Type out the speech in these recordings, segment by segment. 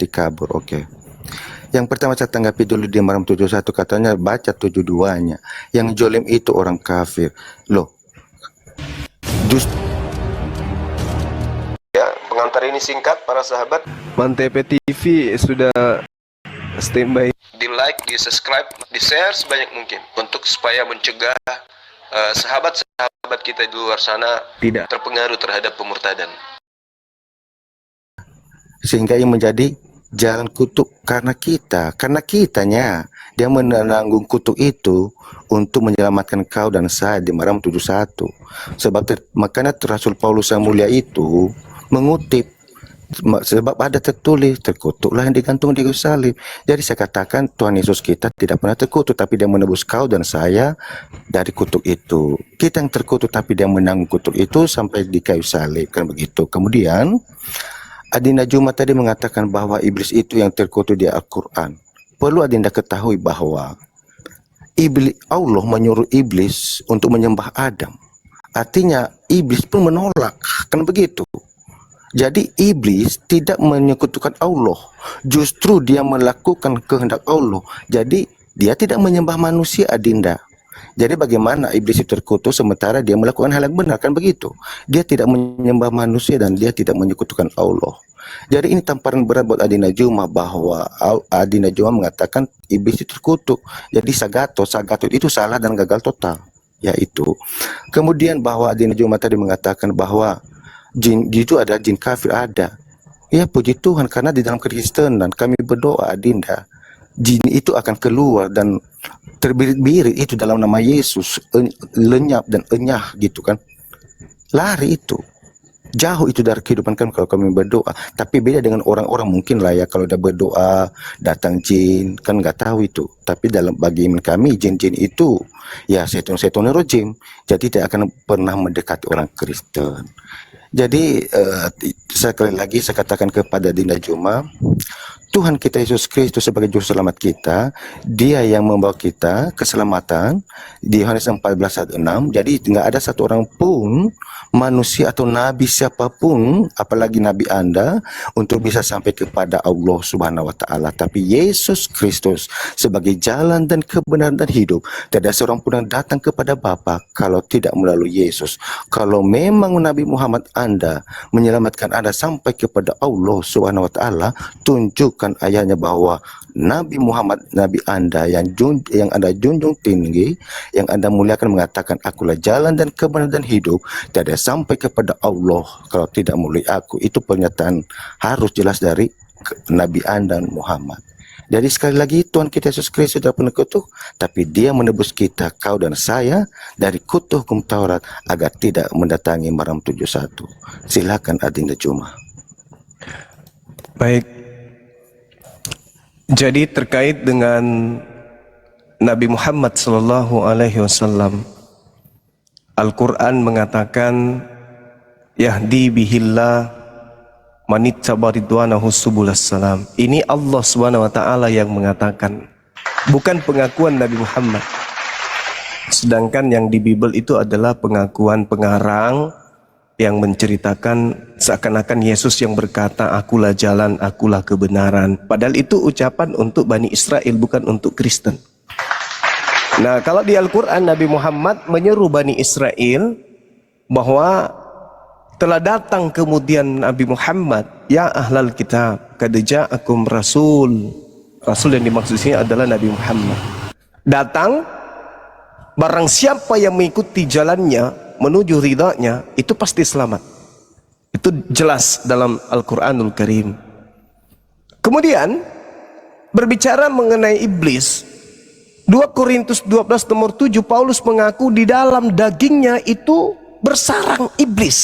kabur. Oke. Yang pertama saya tanggapi dulu di Maram 71, katanya baca 72-nya. Yang jolim itu orang kafir. Loh, justru ya, pengantar ini singkat para sahabat. Mantep TV sudah standby. Di like, di subscribe, di share sebanyak mungkin untuk supaya mencegah sahabat-sahabat kita di luar sana Tidak terpengaruh terhadap pemurtadan. Sehingga yang menjadi jalan kutuk karena kitanya dia menanggung kutuk itu untuk menyelamatkan kau dan saya di Maram 71. Sebab makanya Rasul Paulus yang mulia itu mengutip, sebab ada tertulis, terkutuklah yang digantung di kayu salib. Jadi saya katakan Tuhan Yesus kita tidak pernah terkutuk, tapi dia menebus kau dan saya dari kutuk itu. Kita yang terkutuk, tapi dia menanggung kutuk itu sampai di kayu salib, kan begitu. Kemudian Adinda Juma tadi mengatakan bahwa iblis itu yang terkutuk di Al-Quran. Perlu Adinda ketahui bahwa Allah menyuruh iblis untuk menyembah Adam. Artinya iblis pun menolak, kan begitu. Jadi iblis tidak menyekutukan Allah, justru dia melakukan kehendak Allah. Jadi dia tidak menyembah manusia, Adinda. Jadi bagaimana iblis itu terkutuk sementara dia melakukan hal yang benar, kan begitu. Dia tidak menyembah manusia dan dia tidak menyekutukan Allah. Jadi ini tamparan berat buat Adinda Juma bahwa Adinda Juma mengatakan iblis itu terkutuk. Jadi Sagatot itu salah dan gagal total. Yaitu. Kemudian bahwa Adinda Juma tadi mengatakan bahwa jin itu ada, jin kafir ada. Ya puji Tuhan, karena di dalam Kristenan kami berdoa Adinda, jin itu akan keluar dan terbirit-birit itu dalam nama Yesus, lenyap dan enyah gitu kan. Lari itu. Jauh itu dari kehidupan kami kalau kami berdoa. Tapi beda dengan orang-orang mungkin lah ya, kalau udah berdoa datang jin, kan nggak tahu itu. Tapi dalam bagi kami jin-jin itu ya setan-setan rojim. Jadi tidak akan pernah mendekati orang Kristen. Jadi sekali lagi saya katakan kepada Dinda Juma, Tuhan kita Yesus Kristus sebagai juru selamat kita, dia yang membawa kita keselamatan di Yohanes 14:6. Jadi nggak ada satu orang pun manusia atau nabi siapapun, apalagi nabi Anda, untuk bisa sampai kepada Allah Subhanahu wa taala. Tapi Yesus Kristus sebagai jalan dan kebenaran dan hidup. Tidak ada seorang pun yang datang kepada Bapa kalau tidak melalui Yesus. Kalau memang Nabi Muhammad Anda menyelamatkan Anda sampai kepada Allah Subhanahu wa taala, tunjukkan ayatnya bahwa Nabi Muhammad, Nabi Anda yang Anda junjung tinggi, yang Anda muliakan, mengatakan akulah jalan dan kebenaran dan hidup, tidak sampai kepada Allah kalau tidak melalui aku. Itu pernyataan harus jelas dari Nabi Anda Muhammad. Jadi sekali lagi Tuhan kita Yesus Kristus tidak pernah kutuk, tapi dia menebus kita, kau dan saya, dari kutuk hukum Taurat agar tidak mendatangi Maram 71. Silakan Adinda Juma. Baik. Jadi terkait dengan Nabi Muhammad SAW, Al-Quran mengatakan yahdi bihillah manittaba ridwanahu subulas salam. Ini Allah Subhanahu wa taala yang mengatakan, bukan pengakuan Nabi Muhammad. Sedangkan yang di Bible itu adalah pengakuan pengarang yang menceritakan seakan-akan Yesus yang berkata akulah jalan, akulah kebenaran. Padahal itu ucapan untuk Bani Israel, bukan untuk Kristen. Nah, kalau di Al-Quran Nabi Muhammad menyeru Bani Israel bahwa telah datang kemudian Nabi Muhammad, ya ahlal kitab, qad ja'akum rasul. Rasul yang dimaksud sini adalah Nabi Muhammad. Datang, barang siapa yang mengikuti jalannya menuju ridhanya, itu pasti selamat. Itu jelas dalam Al-Quranul Karim. Kemudian berbicara mengenai iblis, 2 Korintus 12 nomor 7, Paulus mengaku di dalam dagingnya itu bersarang iblis.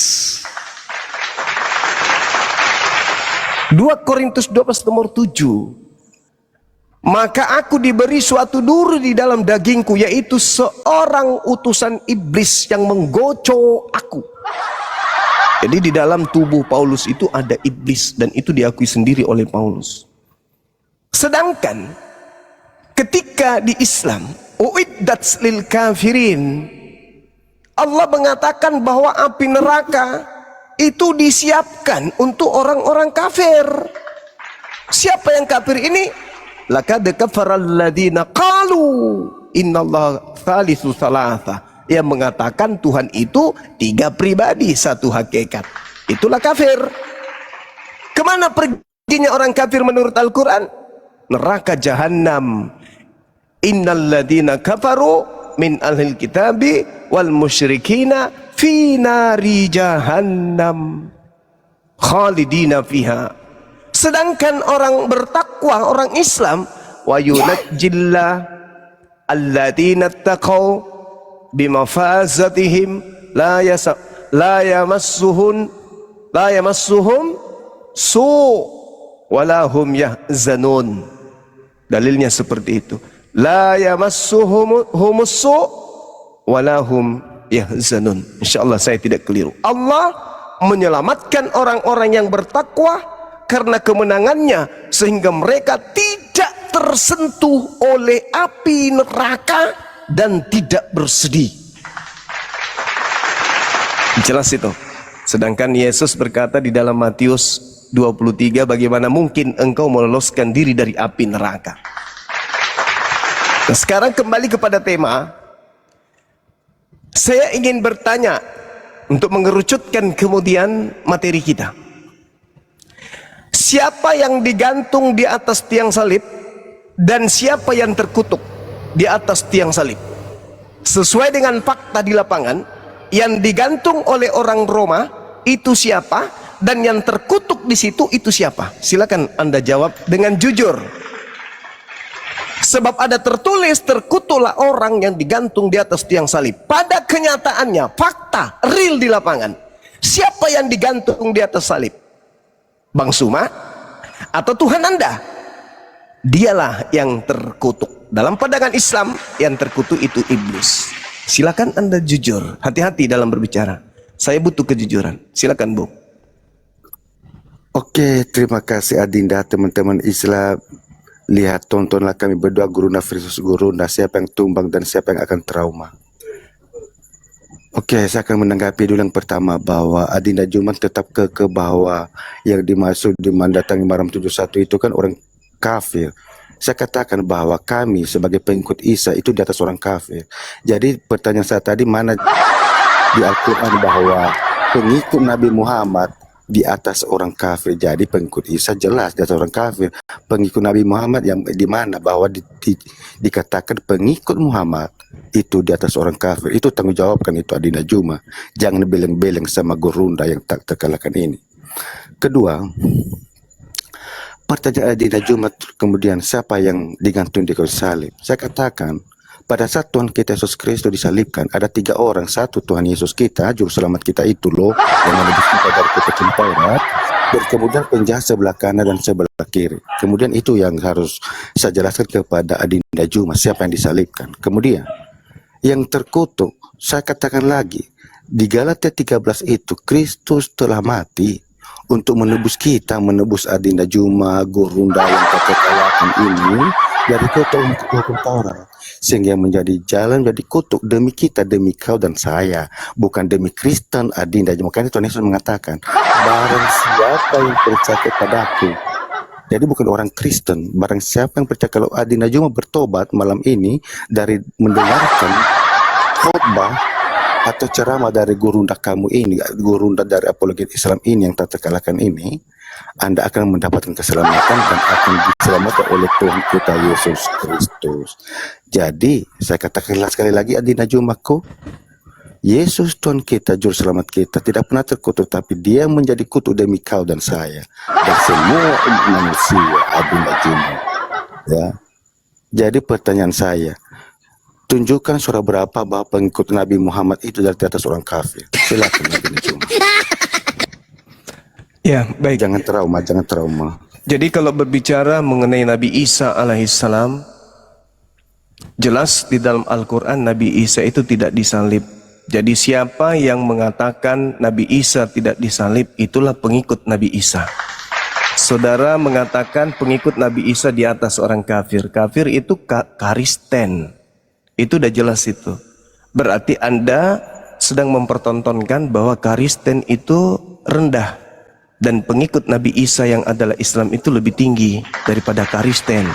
2 Korintus 12 nomor 7, maka aku diberi suatu duri di dalam dagingku, yaitu seorang utusan iblis yang menggocok aku. Jadi di dalam tubuh Paulus itu ada iblis, dan itu diakui sendiri oleh Paulus. Sedangkan ketika di Islam, uiddat lil kafirin, Allah mengatakan bahwa api neraka itu disiapkan untuk orang-orang kafir. Siapa yang kafir ini? Laqad kafara alladziina qalu innallaha tsalitsu tsalatsa. Yang mengatakan Tuhan itu 3 pribadi, 1 hakikat. Itulah kafir. Kemana perginya orang kafir menurut Al-Quran? Neraka jahanam. Innalladzina kafaru min ahlil kitabi wal musyrikina fi nari jahannam khalidina fiha. Sedangkan orang bertakwa, orang Islam, wa yunajjillah alladzina taqaw bimafazatihim la yamassuhum su wala hum yahzanun. Dalilnya seperti itu. La yamassuhum su wala hum yahzanun. Insyaallah saya tidak keliru. Allah menyelamatkan orang-orang yang bertakwa karena kemenangannya, sehingga mereka tidak tersentuh oleh api neraka dan tidak bersedih. Jelas itu. Sedangkan Yesus berkata di dalam Matius 23, bagaimana mungkin engkau meloloskan diri dari api neraka. Nah, sekarang kembali kepada tema. Saya ingin bertanya untuk mengerucutkan kemudian materi kita. Siapa yang digantung di atas tiang salib dan siapa yang terkutuk di atas tiang salib? Sesuai dengan fakta di lapangan, yang digantung oleh orang Roma itu siapa dan yang terkutuk di situ itu siapa? Silakan Anda jawab dengan jujur. Sebab ada tertulis terkutuklah orang yang digantung di atas tiang salib. Pada kenyataannya, fakta real di lapangan, siapa yang digantung di atas salib? Bang Suma atau Tuhan Anda? Dialah yang terkutuk. Dalam pandangan Islam, yang terkutuk itu iblis. Silakan Anda jujur, hati-hati dalam berbicara. Saya butuh kejujuran. Silakan Bu. Oke, terima kasih Adinda, teman-teman Islam. Lihat, tontonlah kami berdua, Gurunda versus Gurunda, siapa yang tumbang dan siapa yang akan trauma. Oke, saya akan menanggapi dulu yang pertama, bahwa Adinda Juman tetap ke bahwa yang dimaksud di mendatangi malam 71 itu kan orang kafir. Saya katakan bahwa kami sebagai pengikut Isa itu di atas orang kafir. Jadi pertanyaan saya tadi, mana di Al-Quran bahwa pengikut Nabi Muhammad di atas orang kafir? Jadi pengikut Isa jelas di atas orang kafir. Pengikut Nabi Muhammad yang di mana bahwa dikatakan pengikut Muhammad itu di atas orang kafir? Itu tanggung jawabkan itu Adinda Juma. Jangan beleng-beleng sama Gurunda yang tak terkalahkan ini. Kedua, pertanyaan Adinda Juma kemudian, siapa yang digantung di kayu salib? Saya katakan, pada saat Tuhan kita Yesus Kristus disalibkan, ada 3 orang. Satu, Tuhan Yesus kita, juru selamat kita itu loh, yang menebus kita dari kekecewaan Taurat. Dan kemudian penjahat sebelah kanan dan sebelah kiri. Kemudian itu yang harus saya jelaskan kepada Adinda Juma, siapa yang disalibkan. Kemudian yang terkutuk, saya katakan lagi, di Galatia 13 itu Kristus telah mati untuk menebus kita, menebus Adinda Juma, Gurunda yang terkalahkan ini dari hukum Taurat, sehingga menjadi jalan jadi kutuk demi kita, demi kau dan saya, bukan demi Kristen Adinda Juma. Makanya Tuhan Yesus mengatakan, barang siapa yang percaya kepadaku, jadi bukan orang Kristen, barang siapa yang percaya. Kalau Adinda Juma bertobat malam ini dari mendengarkan khotbah atau ceramah dari Gurunda kamu ini, Gurunda dari Apologet Islam ini yang tak terkalahkan ini, Anda akan mendapatkan keselamatan dan akan diselamatkan oleh Tuhan kita Yesus Kristus. Jadi saya katakan sekali lagi Adinda Jumaku, Yesus Tuhan kita, juru selamat kita, tidak pernah terkutuk, tapi Dia menjadi kutuk demi kau dan saya dan semua manusia. Adinda Juma, ya. Jadi pertanyaan saya, tunjukkan surah berapa bahwa pengikut Nabi Muhammad itu dari atas orang kafir. Silakan Adinda Juma. Ya, baik. Jangan trauma, jangan trauma. Jadi kalau berbicara mengenai Nabi Isa alaihissalam, jelas di dalam Al-Quran Nabi Isa itu tidak disalib. Jadi siapa yang mengatakan Nabi Isa tidak disalib, itulah pengikut Nabi Isa. Saudara mengatakan pengikut Nabi Isa di atas orang kafir. Kafir itu Kristen. Itu udah jelas itu. Berarti Anda sedang mempertontonkan bahwa Kristen itu rendah dan pengikut Nabi Isa yang adalah Islam itu lebih tinggi daripada Kristen.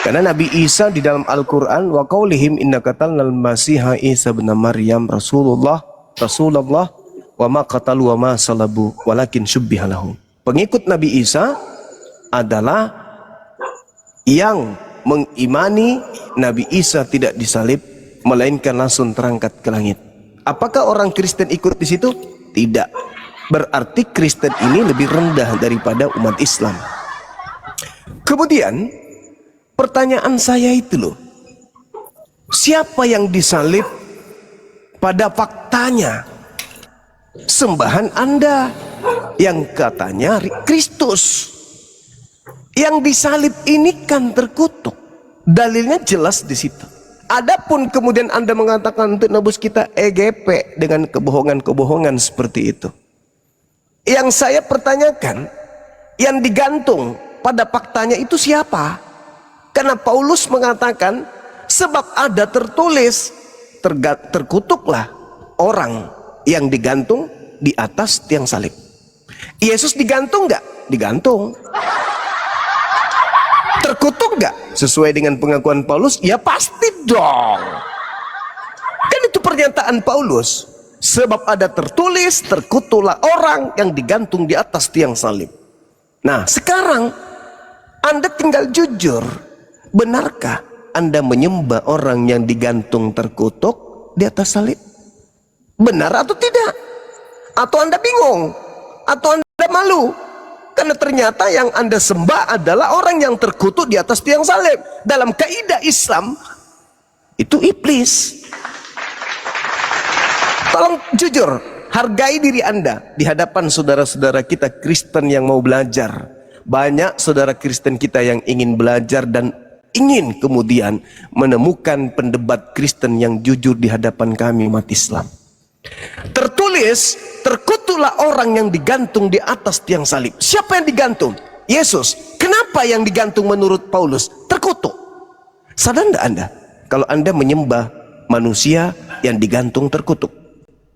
Karena Nabi Isa di dalam Al-Quran, wa qaulihim inna qatalnal masiha Isa bin Maryam Rasulullah wa ma qatalu wa ma salabu walakin syubbiha lahum. Pengikut Nabi Isa adalah yang mengimani Nabi Isa tidak disalib, melainkan langsung terangkat ke langit. Apakah orang Kristen ikut di situ? Tidak. Berarti Kristen ini lebih rendah daripada umat Islam. Kemudian pertanyaan saya itu loh, siapa yang disalib pada faktanya? Sembahan Anda yang katanya Kristus. Yang disalib ini kan terkutuk. Dalilnya jelas di situ. Adapun kemudian Anda mengatakan untuk nebus kita EGP dengan kebohongan-kebohongan seperti itu. Yang saya pertanyakan, yang digantung pada faktanya itu siapa? Karena Paulus mengatakan, sebab ada tertulis, terkutuklah orang yang digantung di atas tiang salib. Yesus digantung nggak? Digantung. Terkutuk nggak? Sesuai dengan pengakuan Paulus, ya pasti dong. Kan itu pernyataan Paulus. Sebab ada tertulis, terkutuklah orang yang digantung di atas tiang salib. Nah, sekarang Anda tinggal jujur. Benarkah Anda menyembah orang yang digantung terkutuk di atas salib? Benar atau tidak? Atau Anda bingung? Atau Anda malu? Karena ternyata yang Anda sembah adalah orang yang terkutuk di atas tiang salib. Dalam kaidah Islam, itu iblis. Tolong jujur, hargai diri Anda di hadapan saudara-saudara kita Kristen yang mau belajar. Banyak saudara Kristen kita yang ingin belajar dan ingin kemudian menemukan pendebat Kristen yang jujur di hadapan kami umat Islam. Tertulis, terkutuklah orang yang digantung di atas tiang salib. Siapa yang digantung? Yesus. Kenapa yang digantung menurut Paulus? Terkutuk. Sadar tidak Anda kalau Anda menyembah manusia yang digantung terkutuk?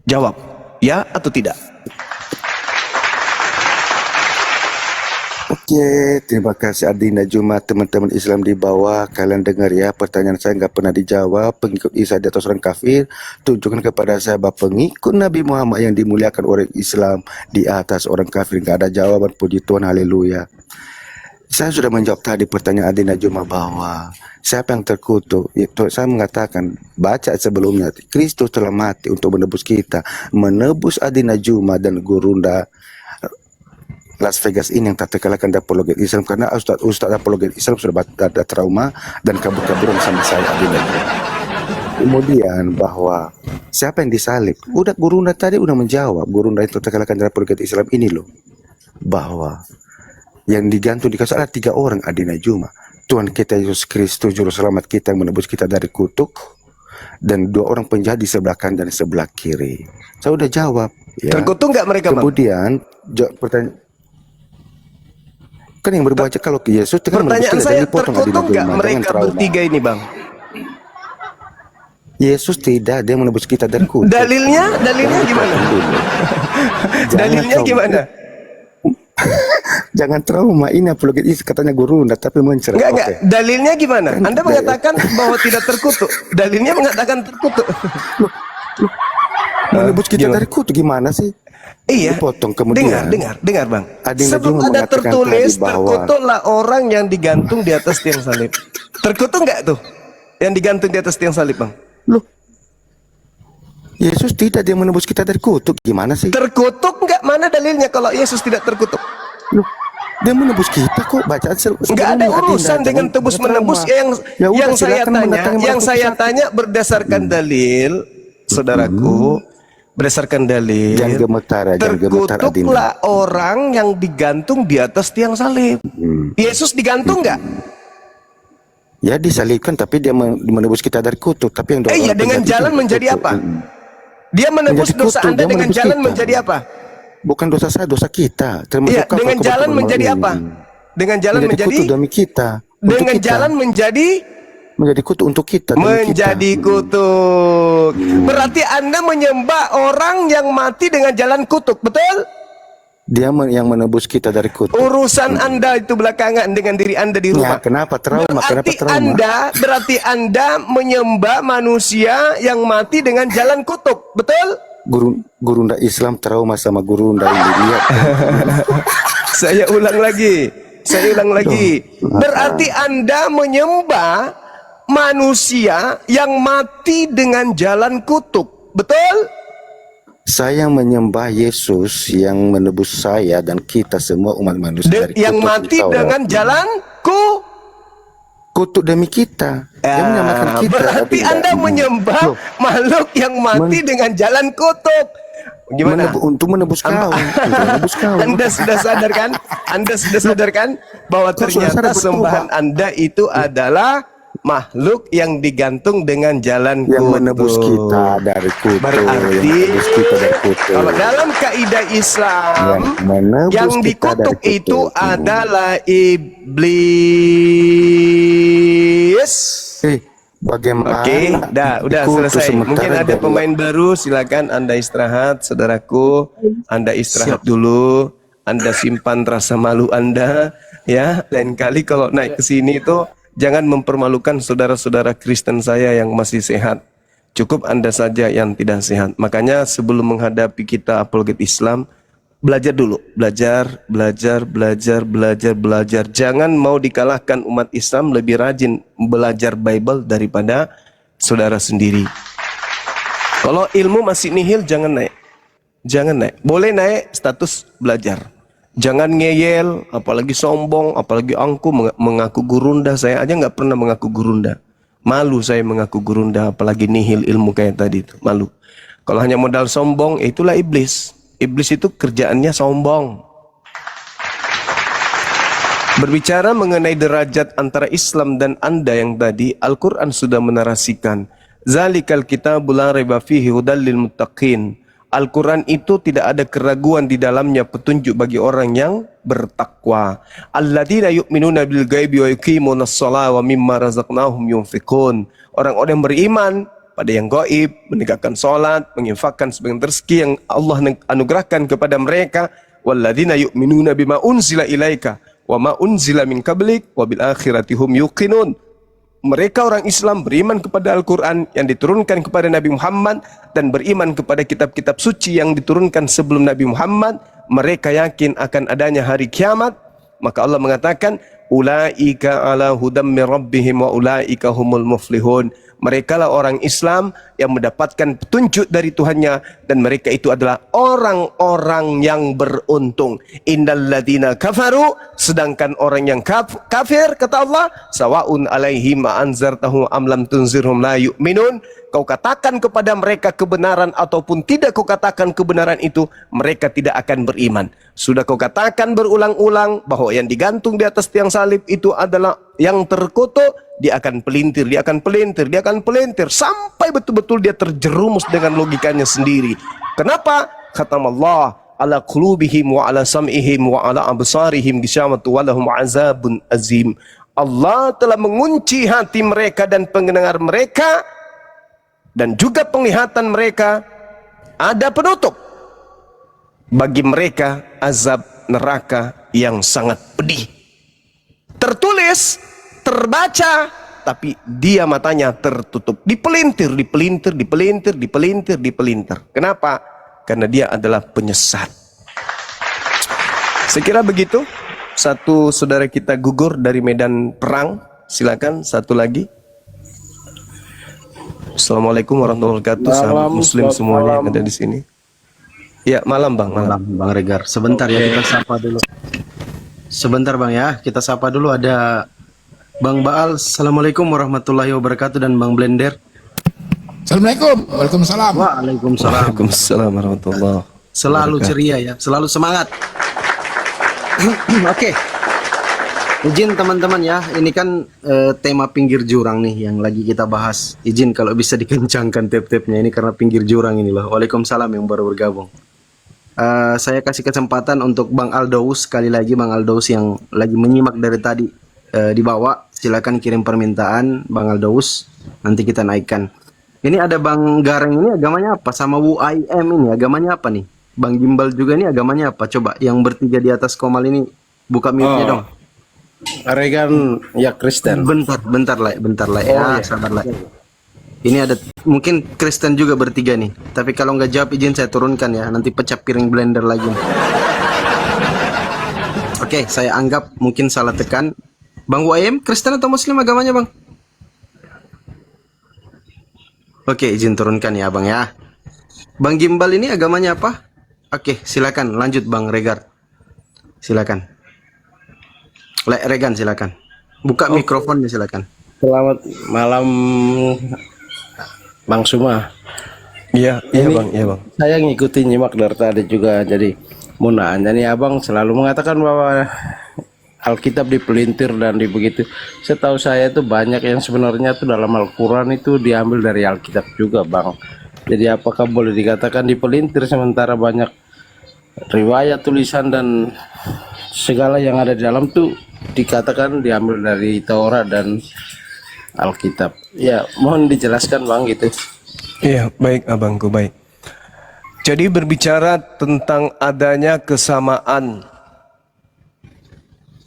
Jawab, ya atau tidak? Oke, terima kasih Adina Juma, teman-teman Islam di bawah. Kalian dengar ya, pertanyaan saya nggak pernah dijawab. Pengikut Isa di atas orang kafir, tunjukkan kepada saya bahwa pengikut Nabi Muhammad yang dimuliakan orang Islam di atas orang kafir. Nggak ada jawaban, puji Tuhan, haleluya. Saya sudah menjawab tadi pertanyaan Adina Juma bahwa siapa yang terkutuk. Itu saya mengatakan, baca sebelumnya, Kristus telah mati untuk menebus kita, menebus Adina Juma dan Gurunda Las Vegas ini yang tak terkalahkan dari apologet Islam, karena Ustaz apologet Islam sudah ada trauma dan kabur-kaburan sama saya. Kemudian bahwa siapa yang disalib, udah Gurunda tadi udah menjawab. Gurunda itu terkalahkan dari apologet Islam ini loh, bahwa yang digantung di kasus ada 3 orang, Adina Juma, Tuhan kita Yesus Kristus juru selamat kita yang menebus kita dari kutuk, dan 2 orang penjahat di sebelah kanan dan sebelah kiri. Saya udah jawab ya. Terkutuk nggak mereka, Bang? Kemudian pertanyaan kan yang berbaca kalau Yesus kan pertanyaan saya, terkutuk nggak mereka bertiga ini, Bang? Yesus tidak, dia menebus kita dari kutuk. Dalilnya gimana? Dalilnya gimana? Jangan trauma, ini apologet Islam katanya guru, tapi mencerah. Enggak. Dalilnya gimana? Anda mengatakan bahwa tidak terkutuk. Dalilnya mengatakan terkutuk. Menebus kita dari kutuk gimana sih? Iya. Dipotong kemudian. Dengar, Bang. Adina sebelum ada tertulis, terkutuklah orang yang digantung di atas tiang salib. Terkutuk nggak tuh? Yang digantung di atas tiang salib, Bang? Loh, Yesus tidak, dia menebus kita dari kutuk. Gimana sih? Terkutuk nggak? Mana dalilnya kalau Yesus tidak terkutuk? Loh, dia menebus kita kok, bacaan nggak ada urusan dengan tebus menebus. Yang saya tanya berdasarkan dalil, saudaraku, berdasarkan dalil. Jangan gemetar, terkutuklah orang yang digantung di atas tiang salib. Yesus digantung nggak? Ya disalibkan, tapi dia menebus kita dari kutuk. Tapi yang iya, dengan jalan menjadi apa? Dia menebus dosa Anda dengan jalan menjadi apa? Bukan dosa saya, dosa kita. Iya, dengan jalan menjadi apa? Dengan jalan menjadi kutuk demi kita. Dengan jalan menjadi kutuk untuk kita. Menjadi kutuk. Berarti Anda menyembah orang yang mati dengan jalan kutuk, betul? yang menebus kita dari kutuk. Urusan Anda itu belakangan dengan diri Anda di rumah. Ya, kenapa trauma? Kenapa trauma? Berarti Anda menyembah manusia yang mati dengan jalan kutuk, betul? Guru ndak Islam trauma sama guru ndak ini. Lihat. Saya ulang lagi. Berarti Anda menyembah manusia yang mati dengan jalan kutuk, betul? Saya menyembah Yesus yang menebus saya dan kita semua umat manusia dari yang kutuk mati dengan jalan kutuk demi kita. Dia menyelamatkan kita. Berarti Anda menyembah makhluk yang mati dengan jalan kutuk. Gimana? Untuk menebus kau. Anda sudah sadar kan? Anda sudah sadar kan bahwa ternyata sembahan Anda itu adalah makhluk yang digantung dengan jalan yang kutuk. menebus kita dari kutuk. Berarti kalau dalam kaidah Islam yang dikutuk itu adalah iblis. Bagaimana? Oke, udah selesai. Mungkin ada pemain baru, silakan Anda istirahat, saudaraku. Anda istirahat dulu. Anda simpan rasa malu Anda, ya. Lain kali kalau naik ke sini itu jangan mempermalukan saudara-saudara Kristen saya yang masih sehat. Cukup Anda saja yang tidak sehat. Makanya sebelum menghadapi kita apologet Islam, belajar dulu. Belajar. Jangan mau dikalahkan umat Islam lebih rajin belajar Bible daripada saudara sendiri. Kalau ilmu masih nihil, jangan naik. Boleh naik status belajar. Jangan ngeyel, apalagi sombong, apalagi angku mengaku gurunda. Saya aja nggak pernah mengaku gurunda. Malu saya mengaku gurunda, apalagi nihil ilmu kayak tadi itu. Malu. Kalau hanya modal sombong, itulah iblis. Iblis itu kerjaannya sombong. Berbicara mengenai derajat antara Islam dan Anda yang tadi, Al-Quran sudah menarasikan. Zalikal kitabul la raiba fihi hudal lil muttaqin. Al-Quran itu tidak ada keraguan di dalamnya, petunjuk bagi orang yang bertakwa. Alladzina yu'minuna bil ghaibi wa yuqimunas shalah wa mimma razaqnahum yunfiqun. Orang-orang yang beriman pada yang gaib, menegakkan salat, menginfakkan sebagian rezeki yang Allah anugerahkan kepada mereka. Walladzina yu'minuna bima unzila ilaika wa ma unzila min qablik wa bil akhirati hum yuqinun. Mereka orang Islam beriman kepada Al-Quran yang diturunkan kepada Nabi Muhammad dan beriman kepada kitab-kitab suci yang diturunkan sebelum Nabi Muhammad. Mereka yakin akan adanya hari kiamat. Maka Allah mengatakan, ulaika ala hudam min rabbihim wa ulaika humul muflihun. Mereka lah orang Islam yang mendapatkan petunjuk dari Tuhannya dan mereka itu adalah orang-orang yang beruntung. Innal ladina kafaru, sedangkan orang yang kafir kata Allah, sawaun alaihim anzartahum am lam tunzirhum la yu'minun. Kau katakan kepada mereka kebenaran ataupun tidak kau katakan kebenaran itu, mereka tidak akan beriman. Sudah kau katakan berulang-ulang bahwa yang digantung di atas tiang salib itu adalah yang terkutuk, dia akan pelintir, dia akan pelintir sampai betul-betul dia terjerumus dengan logikanya sendiri. Kenapa? Kata Allah, ala qulubihim wa ala sam'ihim wa ala absarihim gishamatu wa lahum azabun azim. Allah telah mengunci hati mereka dan pendengar mereka dan juga penglihatan mereka, ada penutup. Bagi mereka azab neraka yang sangat pedih. Tertulis, terbaca, tapi dia matanya tertutup. Dipelintir. Kenapa? Karena dia adalah penyesat. Saya kira begitu. Satu saudara kita gugur dari medan perang. Silakan satu lagi. Assalamualaikum warahmatullahi wabarakatuh. Sahabat muslim semuanya yang ada di sini. Ya, malam Bang. Malam Bang Regar. Sebentar ya, kita sapa dulu. Sebentar Bang ya, kita sapa dulu. Ada Bang Baal. Assalamualaikum warahmatullahi wabarakatuh. Dan Bang Blender. Assalamualaikum. Waalaikumsalam. Waalaikumsalam. Waalaikumsalam warahmatullahi wabarakatuh. Selalu ceria ya, selalu semangat. Oke. Izin teman-teman ya, ini kan tema pinggir jurang nih yang lagi kita bahas. Izin kalau bisa dikencangkan tap-tapnya ini karena pinggir jurang ini loh. Waalaikumsalam yang baru bergabung. Saya kasih kesempatan untuk Bang Aldaus, sekali lagi Bang Aldaus yang lagi menyimak dari tadi di bawah. Silakan kirim permintaan Bang Aldaus, nanti kita naikkan. Ini ada Bang Gareng, ini agamanya apa? Sama WIM ini agamanya apa nih? Bang Gimbal juga ini agamanya apa? Coba yang bertiga di atas Komal ini buka mute-nya dong. Regan ya Kristen. Bentar lah, iya. sabar lah. Ini ada mungkin Kristen juga bertiga nih. Tapi kalau nggak jawab izin saya turunkan ya. Nanti pecah piring blender lagi. Oke, saya anggap mungkin salah tekan. Bang Waim, Kristen atau Muslim agamanya bang? Oke, izin turunkan ya bang ya. Bang Gimbal ini agamanya apa? Oke, silakan lanjut Bang Regar. Silakan. Regan silakan. Buka mikrofonnya silakan. Selamat malam Bang Suma. Iya bang. Saya ngikutin nyimak dari tadi juga, jadi mau nanya nih, abang selalu mengatakan bahwa Alkitab dipelintir dan dibegitu. Setahu saya itu banyak yang sebenarnya tuh dalam Al-Quran itu diambil dari Alkitab juga bang. Jadi apakah boleh dikatakan dipelintir sementara banyak riwayat, tulisan dan segala yang ada di dalam tuh dikatakan diambil dari Taurat dan Alkitab. Ya, mohon dijelaskan bang gitu. Iya, baik abangku, baik. Jadi berbicara tentang adanya kesamaan.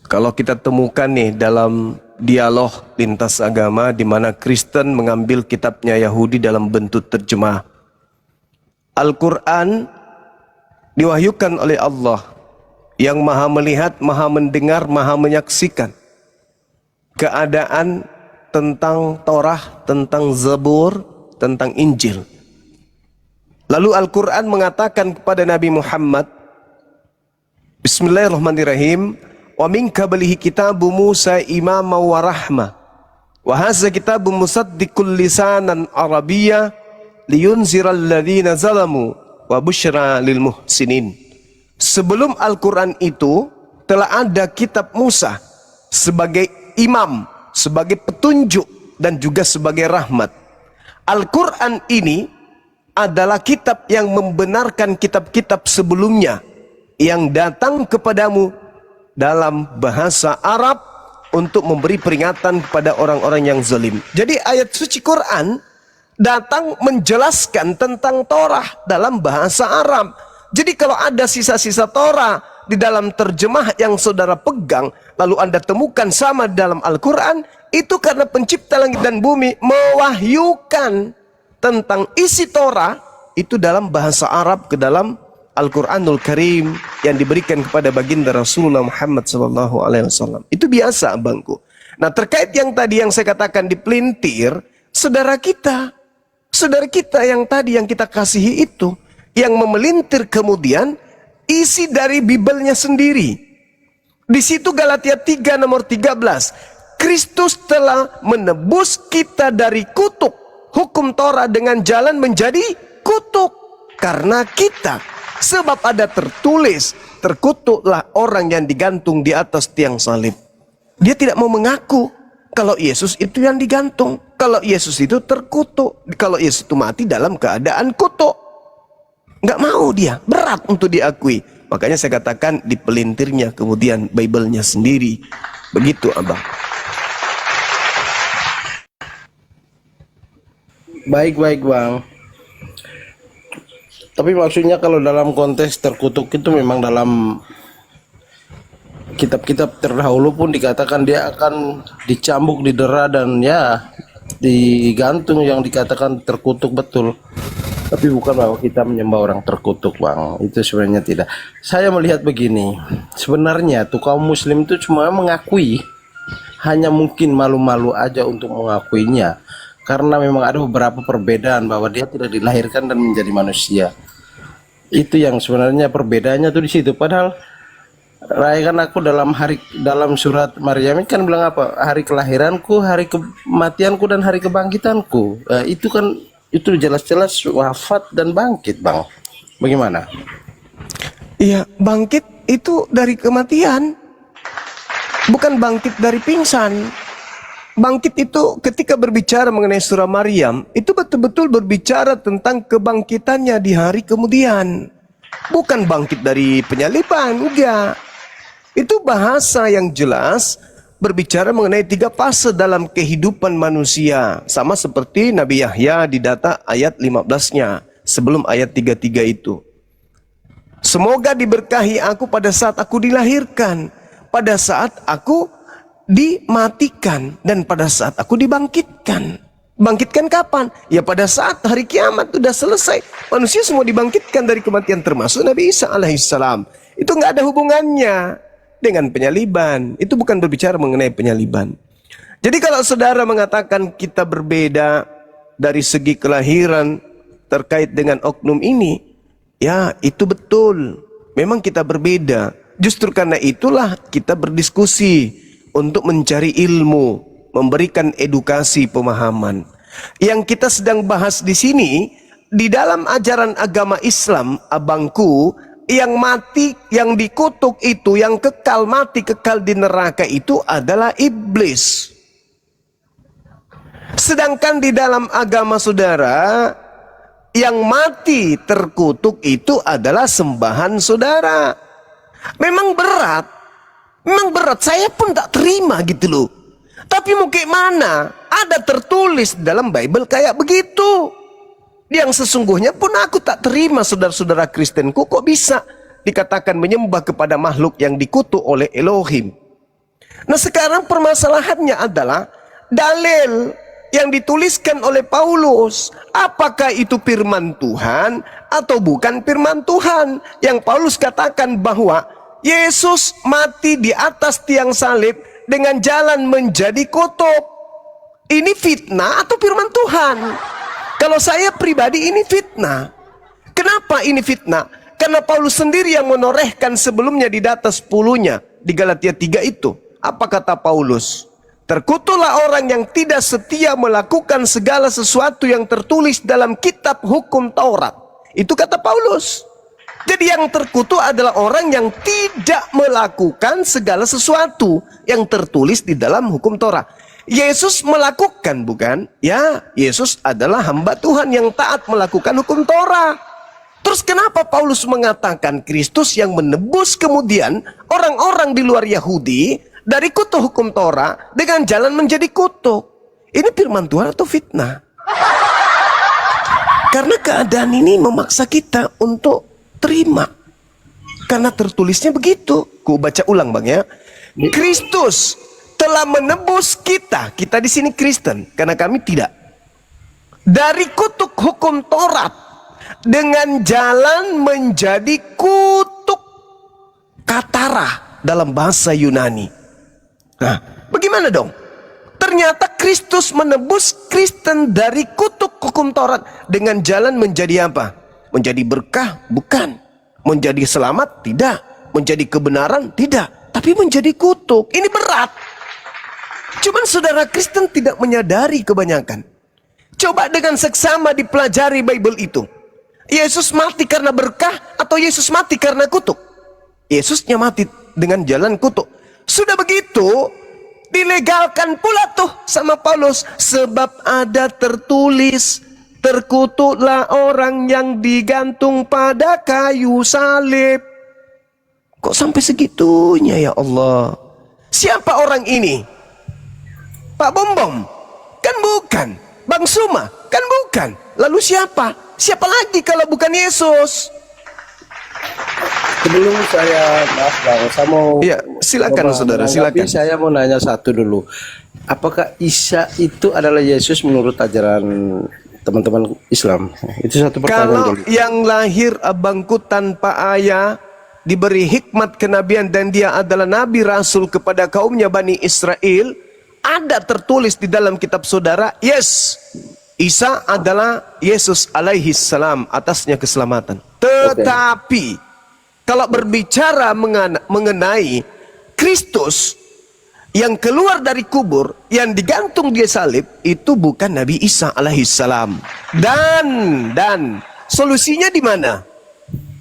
Kalau kita temukan nih dalam dialog lintas agama di mana Kristen mengambil kitabnya Yahudi dalam bentuk terjemah. Al-Quran diwahyukan oleh Allah yang maha melihat, maha mendengar, maha menyaksikan keadaan tentang Torah, tentang Zabur, tentang Injil. Lalu Al-Quran mengatakan kepada Nabi Muhammad, Bismillahirrahmanirrahim, wa min qablihi kitabu Musa imama wa rahmah wa hadza kitabun musaddiqul lisanan arabiyya liyunziral ladzina zalamu wa busyra lil muhsinin. Sebelum Al-Quran itu telah ada kitab Musa sebagai imam, sebagai petunjuk dan juga sebagai rahmat. Al-Quran ini adalah kitab yang membenarkan kitab-kitab sebelumnya yang datang kepadamu dalam bahasa Arab untuk memberi peringatan kepada orang-orang yang zalim. Jadi ayat suci Quran datang menjelaskan tentang Torah dalam bahasa Arab. Jadi kalau ada sisa-sisa Torah di dalam terjemah yang saudara pegang, lalu Anda temukan sama dalam Al-Quran, itu karena pencipta langit dan bumi mewahyukan tentang isi Torah itu dalam bahasa Arab ke dalam Al-Quranul Karim yang diberikan kepada baginda Rasulullah Muhammad SAW. Itu biasa abangku. Nah terkait yang tadi yang saya katakan dipelintir, saudara kita yang tadi yang kita kasihi itu, yang memelintir kemudian isi dari Bibelnya sendiri. Di situ Galatia 3 nomor 13. Kristus telah menebus kita dari kutuk hukum Torah dengan jalan menjadi kutuk karena kita. Sebab ada tertulis, terkutuklah orang yang digantung di atas tiang salib. Dia tidak mau mengaku kalau Yesus itu yang digantung, kalau Yesus itu terkutuk, kalau Yesus itu mati dalam keadaan kutuk. Nggak mau dia, berat untuk diakui. Makanya saya katakan dipelintirnya kemudian Bible-nya sendiri. Begitu abang. Baik bang. Tapi maksudnya kalau dalam konteks terkutuk itu memang dalam kitab-kitab terdahulu pun dikatakan dia akan dicambuk, didera dan ya digantung, yang dikatakan terkutuk betul. Tapi bukan bahwa kita menyembah orang terkutuk bang, itu sebenarnya tidak. Saya melihat begini, sebenarnya tuh kaum muslim itu cuma mengakui, hanya mungkin malu-malu aja untuk mengakuinya. Karena memang ada beberapa perbedaan bahwa dia tidak dilahirkan dan menjadi manusia. Itu yang sebenarnya perbedaannya tuh di situ. Padahal rayakan aku dalam surat Maryam kan bilang apa? Hari kelahiranku, hari kematianku dan hari kebangkitanku. Itu kan itu jelas-jelas wafat dan bangkit, bang. Bagaimana? Iya, bangkit itu dari kematian, bukan bangkit dari pingsan. Bangkit itu ketika berbicara mengenai surah Maryam, itu betul-betul berbicara tentang kebangkitannya di hari kemudian. Bukan bangkit dari penyaliban, enggak. Itu bahasa yang jelas berbicara mengenai 3 fase dalam kehidupan manusia. Sama seperti Nabi Yahya di data ayat 15-nya, sebelum ayat 33 itu. Semoga diberkahi aku pada saat aku dilahirkan, pada saat aku dimatikan, dan pada saat aku dibangkitkan. Bangkitkan kapan? Ya pada saat hari kiamat sudah selesai. Manusia semua dibangkitkan dari kematian, termasuk Nabi Isa alaihissalam. Itu nggak ada hubungannya dengan penyaliban. Itu bukan berbicara mengenai penyaliban. Jadi kalau saudara mengatakan kita berbeda dari segi kelahiran terkait dengan oknum ini, ya itu betul. Memang kita berbeda. Justru karena itulah kita berdiskusi untuk mencari ilmu, memberikan edukasi pemahaman. Yang kita sedang bahas di sini, di dalam ajaran agama Islam, abangku, yang mati, yang dikutuk itu, yang kekal mati, kekal di neraka itu adalah iblis. Sedangkan di dalam agama saudara, yang mati terkutuk itu adalah sembahan saudara. Memang berat, saya pun tak terima gitu loh. Tapi mau kayak mana? Ada tertulis dalam Bible kayak begitu. Yang sesungguhnya pun aku tak terima, saudara-saudara Kristenku, kok bisa dikatakan menyembah kepada makhluk yang dikutuk oleh Elohim. Nah sekarang permasalahannya adalah dalil yang dituliskan oleh Paulus. Apakah itu firman Tuhan atau bukan firman Tuhan? Yang Paulus katakan bahwa Yesus mati di atas tiang salib dengan jalan menjadi kutub. Ini fitnah atau firman Tuhan? Kalau saya pribadi ini fitnah. Kenapa ini fitnah? Karena Paulus sendiri yang menorehkan sebelumnya di data 10-nya di Galatia 3 itu. Apa kata Paulus? Terkutuklah orang yang tidak setia melakukan segala sesuatu yang tertulis dalam kitab hukum Taurat. Itu kata Paulus. Jadi yang terkutuk adalah orang yang tidak melakukan segala sesuatu yang tertulis di dalam hukum Taurat. Yesus melakukan, bukan? Ya, Yesus adalah hamba Tuhan yang taat melakukan hukum Taurat. Terus kenapa Paulus mengatakan Kristus yang menebus kemudian orang-orang di luar Yahudi dari kutuk hukum Taurat dengan jalan menjadi kutuk? Ini firman Tuhan atau fitnah? Karena keadaan ini memaksa kita untuk terima. Karena tertulisnya begitu. Ku baca ulang bang ya. Kristus telah menebus kita. Kita di sini Kristen, karena kami tidak. Dari kutuk hukum Taurat dengan jalan menjadi kutuk katara dalam bahasa Yunani. Nah, bagaimana dong? Ternyata Kristus menebus Kristen dari kutuk hukum Taurat dengan jalan menjadi apa? Menjadi berkah? Bukan. Menjadi selamat? Tidak. Menjadi kebenaran? Tidak. Tapi menjadi kutuk. Ini berat. Cuman saudara Kristen tidak menyadari kebanyakan. Coba dengan seksama dipelajari Bible itu. Yesus mati karena berkah atau Yesus mati karena kutuk? Yesusnya mati dengan jalan kutuk. Sudah begitu, dilegalkan pula tuh sama Paulus. Sebab ada tertulis, terkutuklah orang yang digantung pada kayu salib. Kok sampai segitunya ya Allah? Siapa orang ini? Pak Bombom? Kan bukan. Bang Suma? Kan bukan. Lalu siapa? Siapa lagi kalau bukan Yesus? Sebelum saya maaf bang, saya mau Ya, silakan saudara, silakan. Saya mau nanya satu dulu. Apakah Isa itu adalah Yesus menurut ajaran teman-teman Islam? Itu satu pertanyaan Kalau dulu. yang lahir abangku tanpa ayah, diberi hikmat kenabian dan dia adalah nabi rasul kepada kaumnya Bani Israel, ada tertulis di dalam kitab saudara, yes, Isa adalah Yesus alaihi salam, atasnya keselamatan. Tetapi kalau berbicara mengenai Kristus yang keluar dari kubur, yang digantung di salib, itu bukan Nabi Isa alaihi salam. Dan solusinya di mana?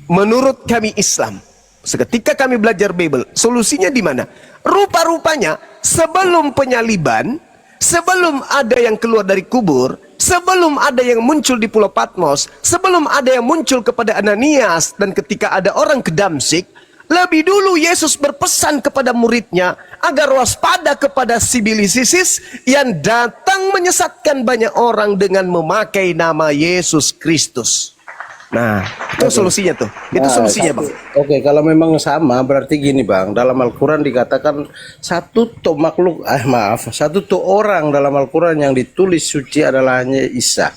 Menurut kami Islam, seketika kami belajar Bible, solusinya di mana? Rupa-rupanya sebelum penyaliban, sebelum ada yang keluar dari kubur, sebelum ada yang muncul di Pulau Patmos, sebelum ada yang muncul kepada Ananias, dan ketika ada orang ke Damsyik, lebih dulu Yesus berpesan kepada muridnya agar waspada kepada sibilisisis yang datang menyesatkan banyak orang dengan memakai nama Yesus Kristus. Nah, itu solusinya tuh. Itu Nah, solusinya, Bang. Oke, kalau memang sama berarti gini Bang, dalam Al-Quran dikatakan satu tuh orang dalam Al-Quran yang ditulis suci adalah hanya Isa.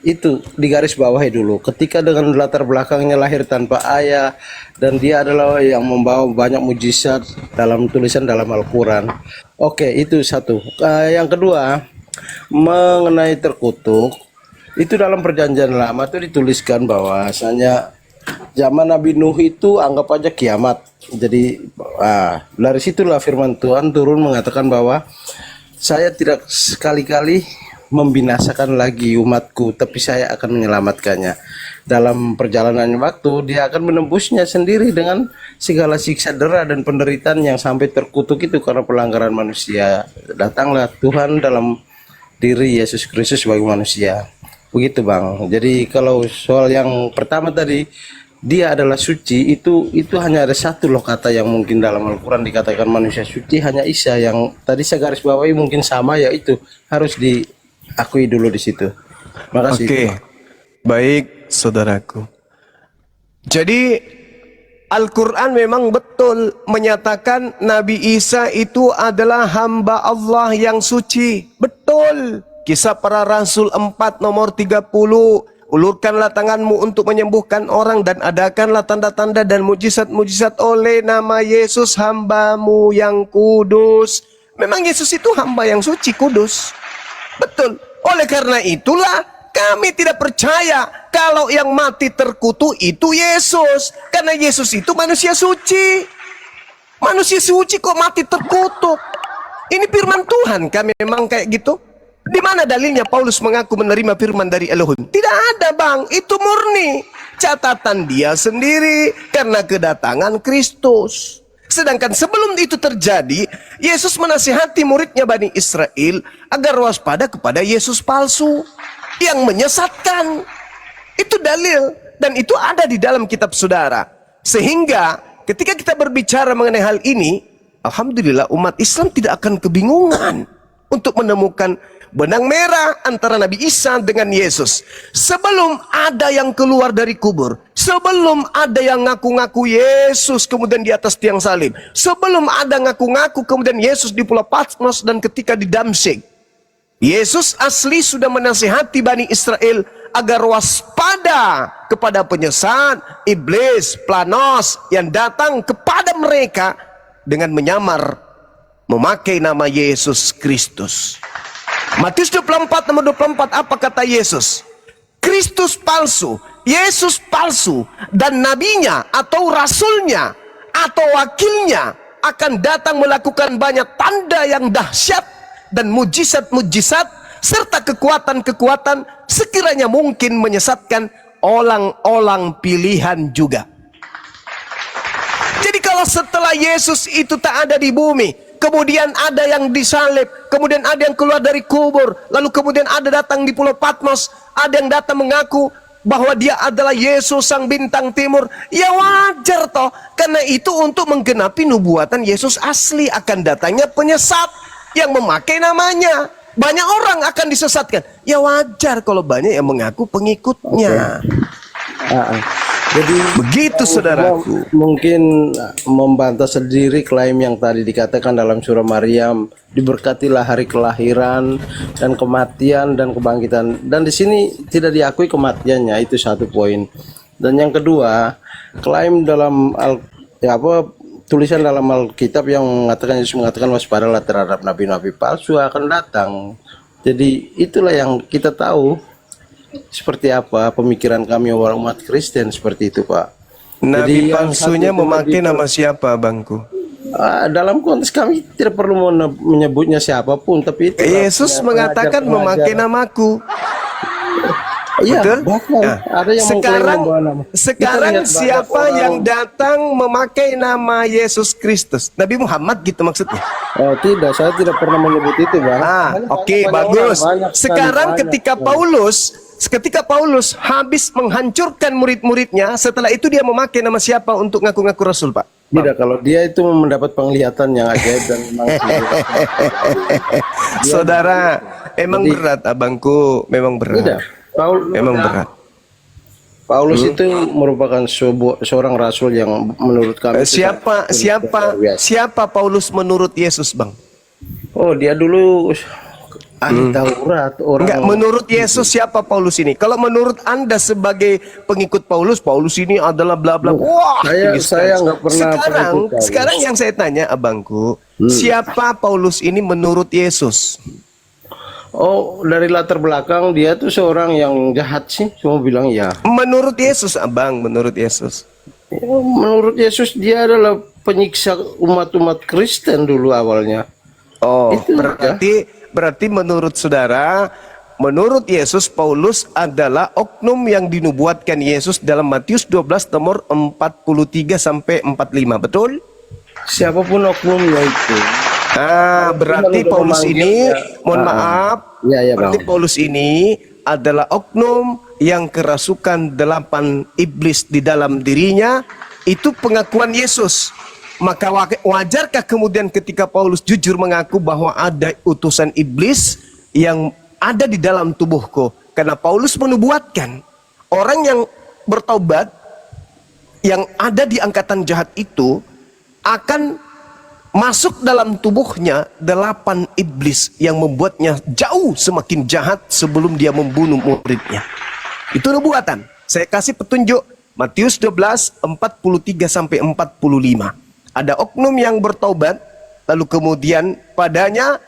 Itu digaris bawahi dulu. Ketika dengan latar belakangnya lahir tanpa ayah dan dia adalah yang membawa banyak mujizat dalam tulisan dalam Al-Quran. Oke, itu satu. Yang kedua, mengenai terkutuk, itu dalam perjanjian lama itu dituliskan bahwasanya zaman Nabi Nuh itu anggap aja kiamat. Jadi dari situlah firman Tuhan turun mengatakan bahwa saya tidak sekali-kali membinasakan lagi umatku, tapi saya akan menyelamatkannya. Dalam perjalanan waktu dia akan menembusnya sendiri dengan segala siksa dera dan penderitaan yang sampai terkutuk itu karena pelanggaran manusia. Datanglah Tuhan dalam diri Yesus Kristus sebagai manusia. Begitu Bang. Jadi kalau soal yang pertama tadi, dia adalah suci, itu hanya ada satu loh kata yang mungkin dalam Al-Quran dikatakan manusia suci, hanya Isa. Yang tadi saya garis bawahi mungkin sama, yaitu harus diakui dulu di situ. Makasih. Oke. Baik, saudaraku. Jadi Al-Quran memang betul menyatakan Nabi Isa itu adalah hamba Allah yang suci. Betul. Kisah Para Rasul 4 nomor 30. Ulurkanlah tanganmu untuk menyembuhkan orang dan adakanlah tanda-tanda dan mujizat-mujizat oleh nama Yesus hambamu yang kudus. Memang Yesus itu hamba yang suci, kudus. Betul. Oleh karena itulah kami tidak percaya kalau yang mati terkutuk itu Yesus. Karena Yesus itu manusia suci. Manusia suci kok mati terkutuk. Ini firman Tuhan kami memang kayak gitu. Di mana dalilnya Paulus mengaku menerima firman dari Elohim? Tidak ada Bang, itu murni catatan dia sendiri karena kedatangan Kristus. Sedangkan sebelum itu terjadi, Yesus menasihati muridnya Bani Israel agar waspada kepada Yesus palsu yang menyesatkan. Itu dalil dan itu ada di dalam kitab saudara. Sehingga ketika kita berbicara mengenai hal ini, alhamdulillah umat Islam tidak akan kebingungan untuk menemukan benang merah antara Nabi Isa dengan Yesus. Sebelum ada yang keluar dari kubur, sebelum ada yang ngaku-ngaku Yesus kemudian di atas tiang salib, sebelum ada ngaku-ngaku kemudian Yesus di Pulau Patmos dan ketika di Damsyik, Yesus asli sudah menasihati Bani Israel agar waspada kepada penyesat, iblis, planos yang datang kepada mereka dengan menyamar memakai nama Yesus Kristus. Matius 24 nomor 24 apa kata Yesus? Kristus palsu, Yesus palsu, dan nabinya atau rasulnya atau wakilnya akan datang melakukan banyak tanda yang dahsyat dan mujizat-mujizat serta kekuatan-kekuatan sekiranya mungkin menyesatkan orang-orang pilihan juga. Jadi kalau setelah Yesus itu tak ada di bumi, kemudian ada yang disalib, kemudian ada yang keluar dari kubur, lalu kemudian ada datang di Pulau Patmos, ada yang datang mengaku bahwa dia adalah Yesus sang bintang timur, ya wajar toh, karena itu untuk menggenapi nubuatan Yesus asli akan datangnya penyesat yang memakai namanya. Banyak orang akan disesatkan, ya wajar kalau banyak yang mengaku pengikutnya. Jadi begitu saudaraku. Mungkin membantah sendiri klaim yang tadi dikatakan dalam surah Maryam, diberkatilah hari kelahiran dan kematian dan kebangkitan. Dan di sini tidak diakui kematiannya, itu satu poin. Dan yang kedua, klaim dalam tulisan dalam Alkitab yang mengatakan Yesus mengatakan waspadalah terhadap nabi-nabi palsu akan datang. Jadi itulah yang kita tahu seperti apa pemikiran kami orang umat Kristen seperti itu Pak. Nabi palsunya memakai nama siapa Bangku? Dalam konteks kami tidak perlu menyebutnya siapapun, tapi itu Yesus mengatakan memakai namaku. Iya, betul? Bahkan ada yang sekarang siapa yang datang memakai nama Yesus Kristus? Nabi Muhammad gitu maksudnya? Tidak, saya tidak pernah menyebut itu Bang. Oke, bagus. Sekarang ketika Paulus habis menghancurkan murid-muridnya, setelah itu dia memakai nama siapa untuk ngaku-ngaku Rasul, Pak? Tidak, kalau dia itu mendapat penglihatan yang ajaib dan memang saudara, emang berat abangku, memang berat. Tidak. Memang berat. Paulus itu merupakan seorang rasul yang menurut kami itu Siapa luar biasa. siapa Paulus menurut Yesus, Bang? Oh, dia dulu ahli Taurat, orang. Enggak, menurut Yesus siapa Paulus ini? Kalau menurut Anda sebagai pengikut Paulus, Paulus ini adalah bla bla. Wah, tinggi sekali. saya nggak pernah Sekarang, pengikut Paulus. sekarang yang saya tanya abangku, siapa Paulus ini menurut Yesus? Oh, dari latar belakang dia tuh seorang yang jahat sih, semua bilang ya. Menurut Yesus, abang, menurut Yesus. Ya, menurut Yesus dia adalah penyiksa umat-umat Kristen dulu awalnya. Oh, Itu berarti menurut saudara, menurut Yesus, Paulus adalah oknum yang dinubuatkan Yesus dalam Matius 12 nomor 43 sampai 45, betul? Siapapun oknumnya itu. Berarti Kalau udah Paulus ini, memanggilnya, mohon maaf, Ya, berarti Bang. Paulus ini adalah oknum yang kerasukan 8 iblis di dalam dirinya. Itu pengakuan Yesus. Maka wajarkah kemudian ketika Paulus jujur mengaku bahwa ada utusan iblis yang ada di dalam tubuhku? Karena Paulus menubuatkan orang yang bertobat, yang ada di angkatan jahat itu akan masuk dalam tubuhnya 8 iblis yang membuatnya jauh semakin jahat sebelum dia membunuh muridnya. Itu nubuatan. Saya kasih petunjuk Matius 12 43 sampai 45. Ada oknum yang bertobat, lalu kemudian padanya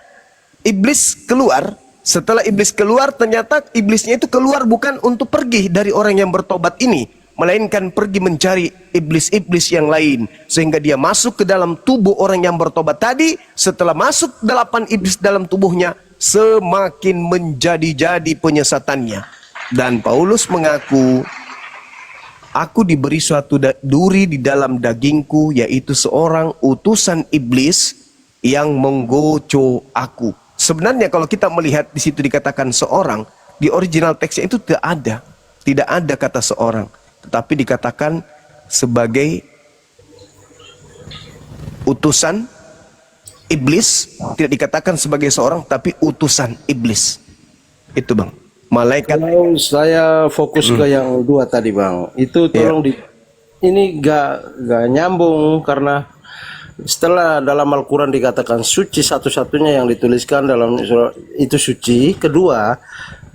iblis keluar. Setelah iblis keluar, ternyata iblisnya itu keluar bukan untuk pergi dari orang yang bertobat ini, melainkan pergi mencari iblis-iblis yang lain, sehingga dia masuk ke dalam tubuh orang yang bertobat tadi. Setelah masuk 8 iblis dalam tubuhnya, semakin menjadi-jadi penyesatannya. Dan Paulus mengaku, aku diberi suatu duri di dalam dagingku, yaitu seorang utusan iblis yang menggoco aku. Sebenarnya kalau kita melihat di situ dikatakan seorang, di original teksnya itu tidak ada kata seorang, tetapi dikatakan sebagai utusan iblis, tidak dikatakan sebagai seorang, tapi utusan iblis. Itu, Bang. Malaikat. Kalau saya fokus ke yang dua tadi, Bang, itu tolong ini gak nyambung, karena setelah dalam Al-Quran dikatakan suci, satu-satunya yang dituliskan dalam surah itu suci. Kedua,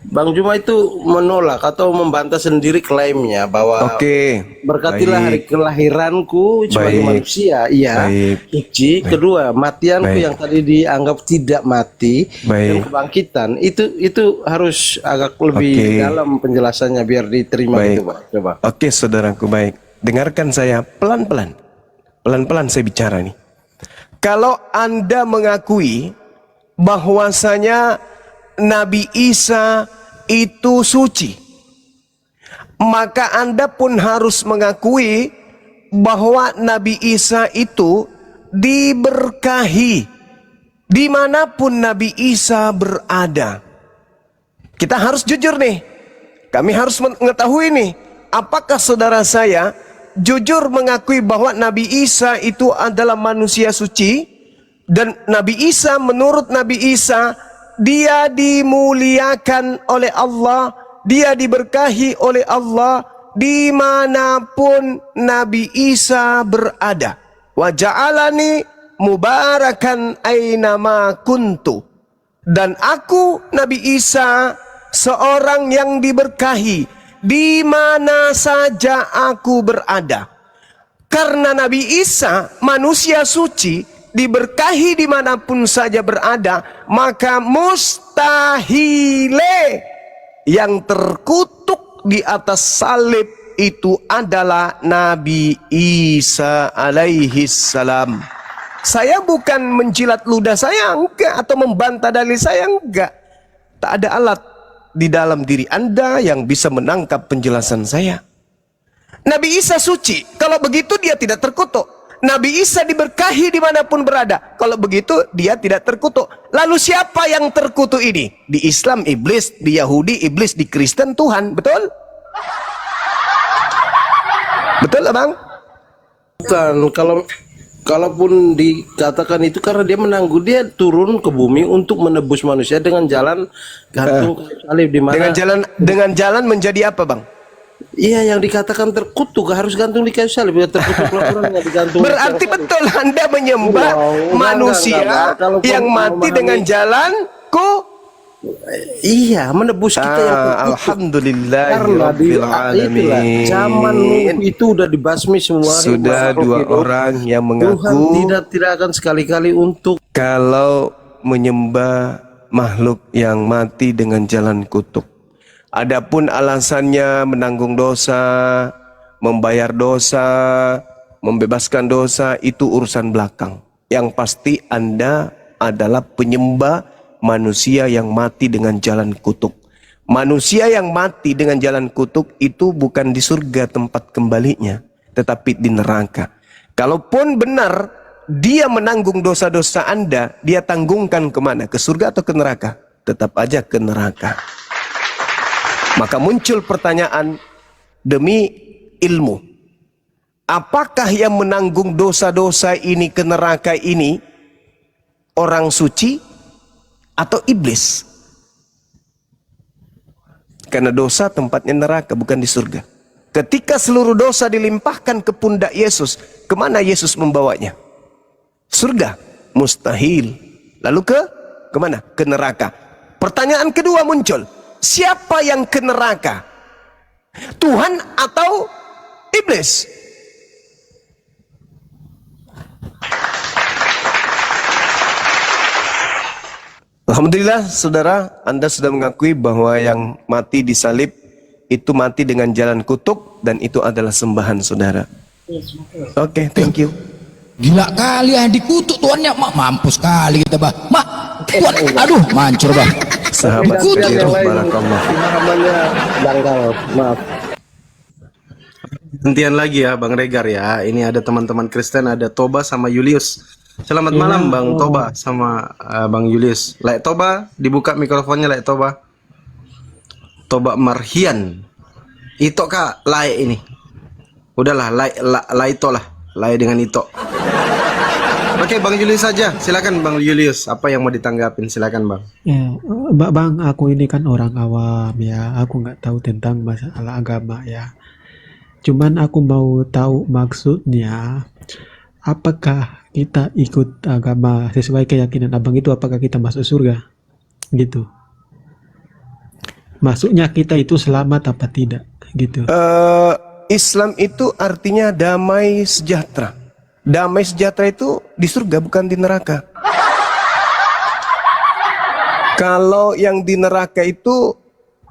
Bang Juma itu menolak atau membantah sendiri klaimnya bahwa berkatilah hari kelahiranku sebagai manusia, iya, suci. Kedua, matianku yang tadi dianggap tidak mati, dan kebangkitan itu harus agak lebih dalam penjelasannya biar diterima gitu, Pak. Coba. Oke, saudaraku, baik. Dengarkan saya pelan-pelan. Pelan-pelan saya bicara nih. Kalau Anda mengakui bahwasanya Nabi Isa itu suci, maka Anda pun harus mengakui bahwa Nabi Isa itu diberkahi dimanapun Nabi Isa berada. Kita harus jujur nih. Kami harus mengetahui nih, apakah saudara saya jujur mengakui bahwa Nabi Isa itu adalah manusia suci, dan Nabi Isa, menurut Nabi Isa, dia dimuliakan oleh Allah, dia diberkahi oleh Allah dimanapun Nabi Isa berada. Wa ja'alani mubarakan ainama kuntu. Dan aku, Nabi Isa, seorang yang diberkahi di mana saja aku berada. Karena Nabi Isa manusia suci, diberkahi dimanapun saja berada, maka mustahile yang terkutuk di atas salib itu adalah Nabi Isa alaihi salam. Saya bukan menjilat ludah saya, enggak, atau membantah dalil saya, enggak. Tak ada alat di dalam diri Anda yang bisa menangkap penjelasan saya. Nabi Isa suci, kalau begitu dia tidak terkutuk. Nabi Isa diberkahi dimanapun berada, kalau begitu dia tidak terkutuk. Lalu siapa yang terkutuk ini? Di Islam iblis, di Yahudi iblis, di Kristen Tuhan, betul? Betul, Bang? Bukan, kalaupun dikatakan itu karena dia menanggung, dia turun ke bumi untuk menebus manusia dengan jalan gantung salib, di mana dengan jalan menjadi apa, Bang? Iya, yang dikatakan terkutuk harus gantung di kayu salib. Ya, terkutuk orangnya digantung. Berarti betul Anda menyembah manusia Kalau yang kau mati memahami- dengan jalan Iya, menebus kita yang terkutuk. Alhamdulillah Karena di Rabbil itulah zaman Nuh alamin. itu udah dibasmi semua. Sudah makhluk dua hidup. orang yang Tuhan mengaku tidak akan sekali-kali untuk kalau menyembah makhluk yang mati dengan jalan kutuk. Adapun alasannya menanggung dosa, membayar dosa, membebaskan dosa, itu urusan belakang. Yang pasti Anda adalah penyembah manusia yang mati dengan jalan kutuk. Manusia yang mati dengan jalan kutuk itu bukan di surga tempat kembalinya, tetapi di neraka. Kalaupun benar dia menanggung dosa-dosa Anda, dia tanggungkan kemana? Ke surga atau ke neraka? Tetap aja ke neraka. Maka muncul pertanyaan demi ilmu. Apakah yang menanggung dosa-dosa ini ke neraka ini orang suci atau iblis? Karena dosa tempatnya neraka, bukan di surga. Ketika seluruh dosa dilimpahkan ke pundak Yesus, kemana Yesus membawanya? Surga? Mustahil. Lalu kemana? Ke neraka. Pertanyaan kedua muncul. Siapa yang ke neraka? Tuhan atau iblis? Alhamdulillah saudara, Anda sudah mengakui bahwa yang mati di salib itu mati dengan jalan kutuk dan itu adalah sembahan saudara. Oke, thank you. Gila kali yang dikutuk tuannya, mampus kali kita bah. Tuan, aduh, mancur bah. Sahabat Dikutuk. setia, barakallah. pemahamannya dangkal. Maaf. Hentian lagi ya Bang Regar ya. Ini ada teman-teman Kristen, ada Toba sama Julius. Selamat malam Bang Toba sama Bang Julius. Lek Toba, dibuka mikrofonnya Lek Toba. Toba Marhian. Ito kak, laik ini. Udahlah, laik ito lah. Laik dengan ito. Oke Bang Julius saja. Silakan Bang Julius. Apa yang mau ditanggapin? Silakan Bang. Ya, Bang, aku ini kan orang awam ya, aku nggak tahu tentang masalah agama ya. Cuman aku mau tahu maksudnya, apakah kita ikut agama sesuai keyakinan abang itu, apakah kita masuk surga? Gitu. Maksudnya kita itu selamat apa tidak? Gitu. Islam itu artinya damai sejahtera. Damai sejahtera itu di surga, bukan di neraka. Kalau yang di neraka itu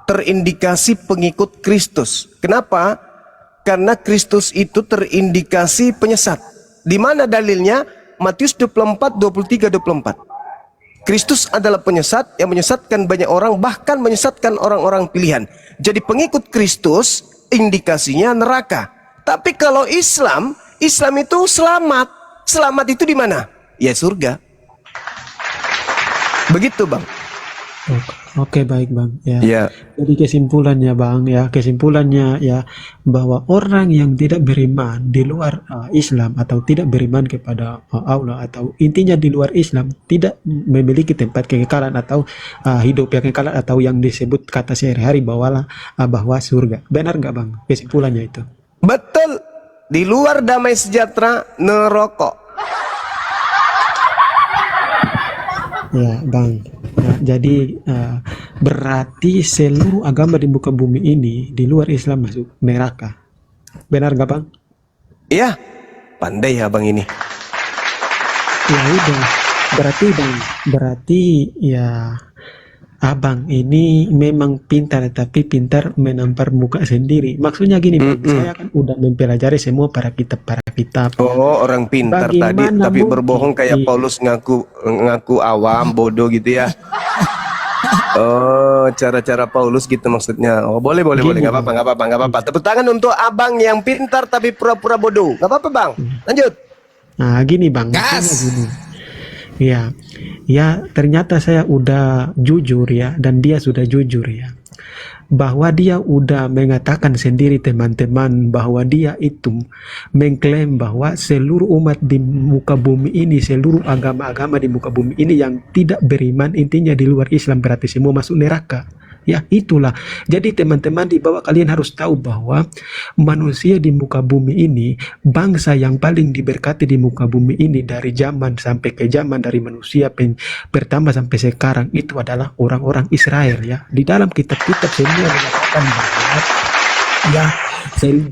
terindikasi pengikut Kristus. Kenapa? Karena Kristus itu terindikasi penyesat. Di mana dalilnya? Matius 24, 23, 24. Kristus adalah penyesat yang menyesatkan banyak orang, bahkan menyesatkan orang-orang pilihan. Jadi pengikut Kristus indikasinya neraka. Tapi kalau Islam itu selamat. Selamat itu di mana? Ya surga. Begitu Bang. Oke, baik Bang ya. Ya. Jadi kesimpulannya Bang ya, kesimpulannya ya bahwa orang yang tidak beriman di luar Islam atau tidak beriman kepada Allah atau intinya di luar Islam tidak memiliki tempat kekekalan atau hidup yang kekal atau yang disebut kata sehari-hari bahwa surga. Benar nggak Bang kesimpulannya itu? Betul. Di luar damai sejahtera, neraka. Ya Bang. Nah, jadi berarti seluruh agama di muka bumi ini di luar Islam masuk neraka. Benar nggak Bang? Iya. Pandai ya Bang ini. Ya udah. Berarti ya abang ini memang pintar, tapi pintar menampar muka sendiri. Maksudnya gini Bang, saya kan udah mempelajari semua para kitab. Oh, orang pintar tadi, Bagaimana tapi mungkin? berbohong kayak Paulus ngaku awam, bodoh gitu ya. Oh, cara-cara Paulus gitu maksudnya. Oh, boleh, nggak apa-apa. Tepuk tangan untuk abang yang pintar tapi pura-pura bodoh. Nggak apa-apa Bang. Lanjut. Nah, gini Bang, maksudnya gini. Ya, ternyata saya udah jujur ya, dan dia sudah jujur ya, bahwa dia udah mengatakan sendiri teman-teman bahwa dia itu mengklaim bahwa seluruh umat di muka bumi ini, seluruh agama-agama di muka bumi ini yang tidak beriman, intinya di luar Islam, berarti semua masuk neraka. Ya, itulah. Jadi teman-teman di bawah, kalian harus tahu bahwa manusia di muka bumi ini, bangsa yang paling diberkati di muka bumi ini dari zaman sampai ke zaman, dari manusia pertama sampai sekarang, itu adalah orang-orang Israel ya. Di dalam kitab-kitab semua mengatakan bahwa ya,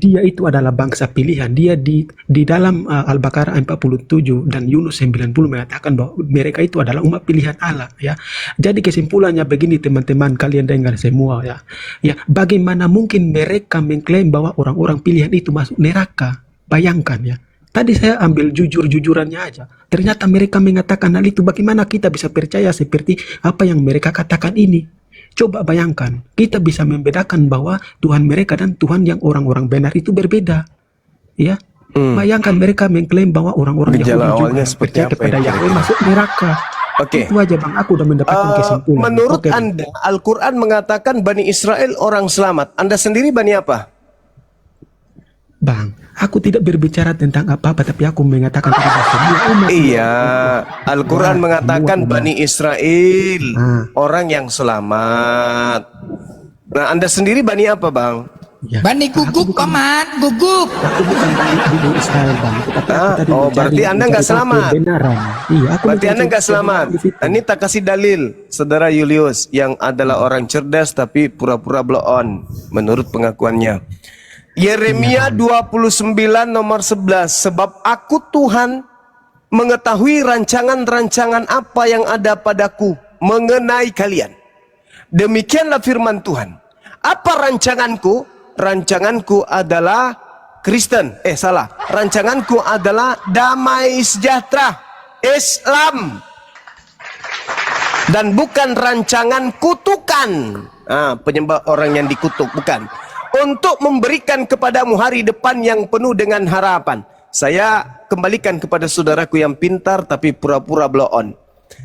dia itu adalah bangsa pilihan. Dia di dalam Al-Baqarah 47 dan Yunus 90 mengatakan bahwa mereka itu adalah umat pilihan Allah ya. Jadi kesimpulannya begini teman-teman, kalian dengar semua ya. Ya, bagaimana mungkin mereka mengklaim bahwa orang-orang pilihan itu masuk neraka? Bayangkan ya. Tadi saya ambil jujur-jujurannya aja. Ternyata mereka mengatakan hal itu. Bagaimana kita bisa percaya seperti apa yang mereka katakan ini? Coba bayangkan, kita bisa membedakan bahwa Tuhan mereka dan Tuhan yang orang-orang benar itu berbeda. Ya, bayangkan mereka mengklaim bahwa orang-orang Gejala Yahudi awalnya juga seperti percaya apa kepada ya, Yahweh kira-kira? masuk neraka. Oke. Itu aja Bang, aku udah mendapatkan kesimpulan. Menurut Oke, Bang. Anda, Al-Quran mengatakan Bani Israel orang selamat. Anda sendiri Bani apa? Bang, aku tidak berbicara tentang apa-apa, tapi aku mengatakan kepada semua umat. Iya, Al-Quran Ya, mengatakan semua umat. Bani Israel Ah. orang yang selamat. Nah, Anda sendiri Bani apa, Bang? Ya. Bani gugup paman, gugup. Aku bukan di Israel Bang, tetapi aku Ah, tadi oh, mencari- berarti Anda nggak mencari selamat. kebenaran. Iya, aku Berarti mencari Anda nggak selamat. kebenaran di situ. Ini tak kasih dalil, Saudara Julius, yang adalah orang cerdas tapi pura-pura blow on, menurut pengakuannya. Yeremia 29 nomor 11, sebab aku Tuhan mengetahui rancangan-rancangan apa yang ada padaku mengenai kalian. Demikianlah firman Tuhan. Apa rancanganku? Rancanganku adalah Kristen. Rancanganku adalah damai sejahtera, Islam. Dan bukan rancangan kutukan. Penyembah orang yang dikutuk, bukan. Untuk memberikan kepadamu hari depan yang penuh dengan harapan. Saya kembalikan kepada saudaraku yang pintar tapi pura-pura blow on.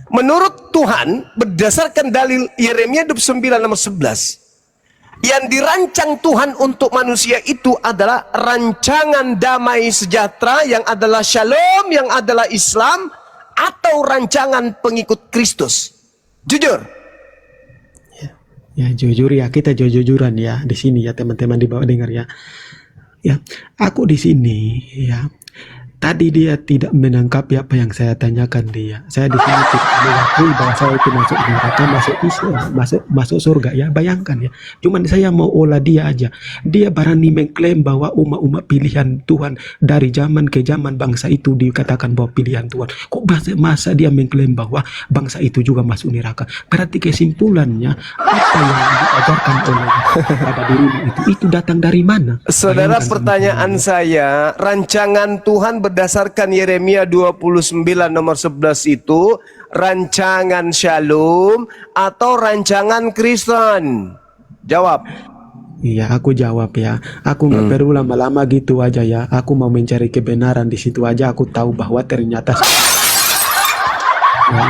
Menurut Tuhan, berdasarkan dalil Yeremia 29 nomor 11, yang dirancang Tuhan untuk manusia itu adalah rancangan damai sejahtera yang adalah shalom, yang adalah Islam, atau rancangan pengikut Kristus. Jujur. Ya jujur ya, kita jujuran ya di sini ya teman-teman di bawah dengar ya. Ya, aku di sini ya. Tadi dia tidak menangkapi apa yang saya tanyakan dia. Saya di sini tidak mengakui bahwa saya itu masuk neraka, masuk Islam, masuk surga ya. Bayangkan ya. Cuman saya mau olah dia aja. Dia berani mengklaim bahwa umat-umat pilihan Tuhan dari zaman ke zaman bangsa itu dikatakan bahwa pilihan Tuhan. Kok masa dia mengklaim bahwa bangsa itu juga masuk neraka? Berarti kesimpulannya apa yang diajarkan oleh pada dirimu itu datang dari mana? Saudara, Bayangkan, pertanyaan saya, rancangan Tuhan berdasarkan Yeremia 29 nomor 11 itu rancangan shalom atau rancangan Kristen? Jawab. Iya, aku jawab ya. Aku nggak perlu lama-lama gitu aja ya. Aku mau mencari kebenaran di situ aja. Aku tahu bahwa ternyata ya,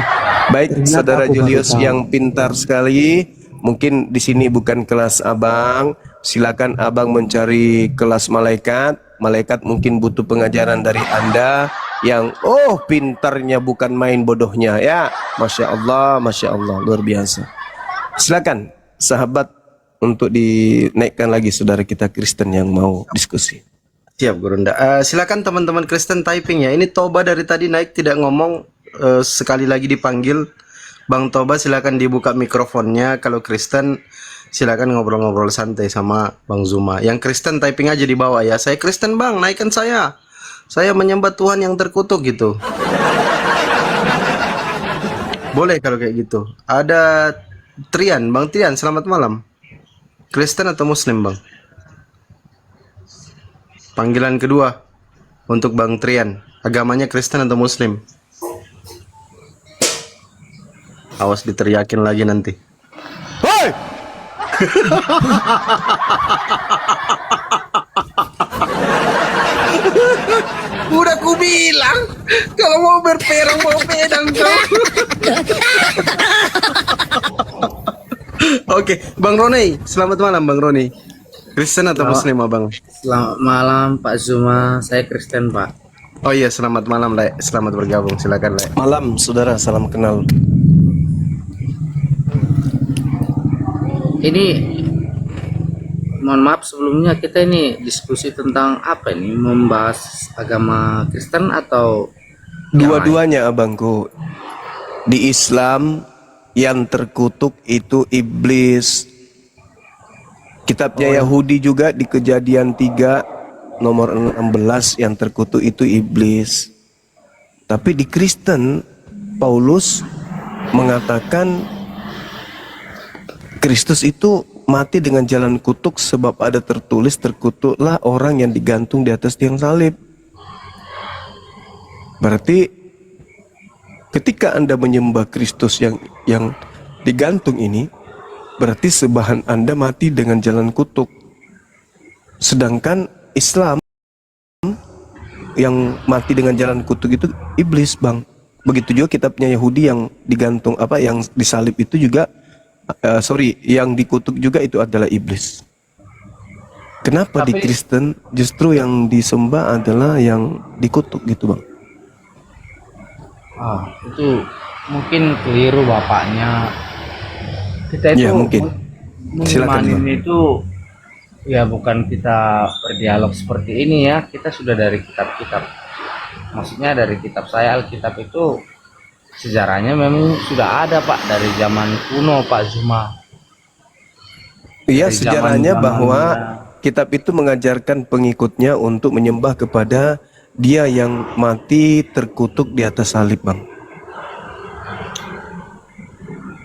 Baik, ternyata Saudara aku baru Julius tahu. yang pintar sekali. Mungkin di sini bukan kelas abang. Silakan abang mencari kelas malaikat. Malaikat mungkin butuh pengajaran dari Anda yang pintarnya bukan main bodohnya ya. Masya Allah, luar biasa. Silakan sahabat untuk dinaikkan lagi saudara kita Kristen yang mau diskusi. Siap Gurunda. Silakan teman-teman Kristen typing ya. Ini Toba dari tadi naik tidak ngomong, sekali lagi dipanggil. Bang Toba silakan dibuka mikrofonnya. Kalau Kristen silakan ngobrol-ngobrol santai sama Bang Zuma. Yang Kristen typing aja di bawah ya. Saya Kristen Bang, naikkan saya. Saya menyembah Tuhan yang terkutuk gitu. Boleh kalau kayak gitu. Ada Trian, Bang Trian, selamat malam. Kristen atau Muslim Bang? Panggilan kedua untuk Bang Trian. Agamanya Kristen atau Muslim? Awas diteriakin lagi nanti. Hoi! Udah ku bilang kalau mau berperang bawa pedang kau. Oke, Bang Roni, selamat malam Bang Roni. Kristen atau Muslim Abang? Selamat malam Pak Zuma, saya Kristen Pak. Oh iya, selamat malam Le. Selamat bergabung, silakan Le. Malam saudara, salam kenal. Ini mohon maaf sebelumnya, kita ini diskusi tentang apa ini? Membahas agama Kristen atau yang lain? Dua-duanya abangku. Di Islam yang terkutuk itu iblis. Kitabnya Yahudi juga di Kejadian 3 nomor 16 yang terkutuk itu iblis. Tapi di Kristen Paulus mengatakan Kristus itu mati dengan jalan kutuk, sebab ada tertulis, terkutuklah orang yang digantung di atas tiang salib. Berarti ketika Anda menyembah Kristus yang digantung ini, berarti sebahan Anda mati dengan jalan kutuk. Sedangkan Islam yang mati dengan jalan kutuk itu iblis, Bang. Begitu juga kitabnya Yahudi yang digantung yang disalib itu juga yang dikutuk juga itu adalah iblis. Kenapa di Kristen justru yang disembah adalah yang dikutuk gitu, Bang? Itu mungkin keliru bapaknya. Kita itu Ya, mungkin. Silakan, Bang. mengimanin itu ya bukan kita berdialog seperti ini ya. Kita sudah dari kitab-kitab. Maksudnya dari kitab saya, Alkitab itu sejarahnya memang sudah ada, Pak, dari zaman kuno, Pak Zuma. Iya, Dari sejarahnya zaman-zamannya. bahwa kitab itu mengajarkan pengikutnya untuk menyembah kepada Dia yang mati terkutuk di atas salib, Bang.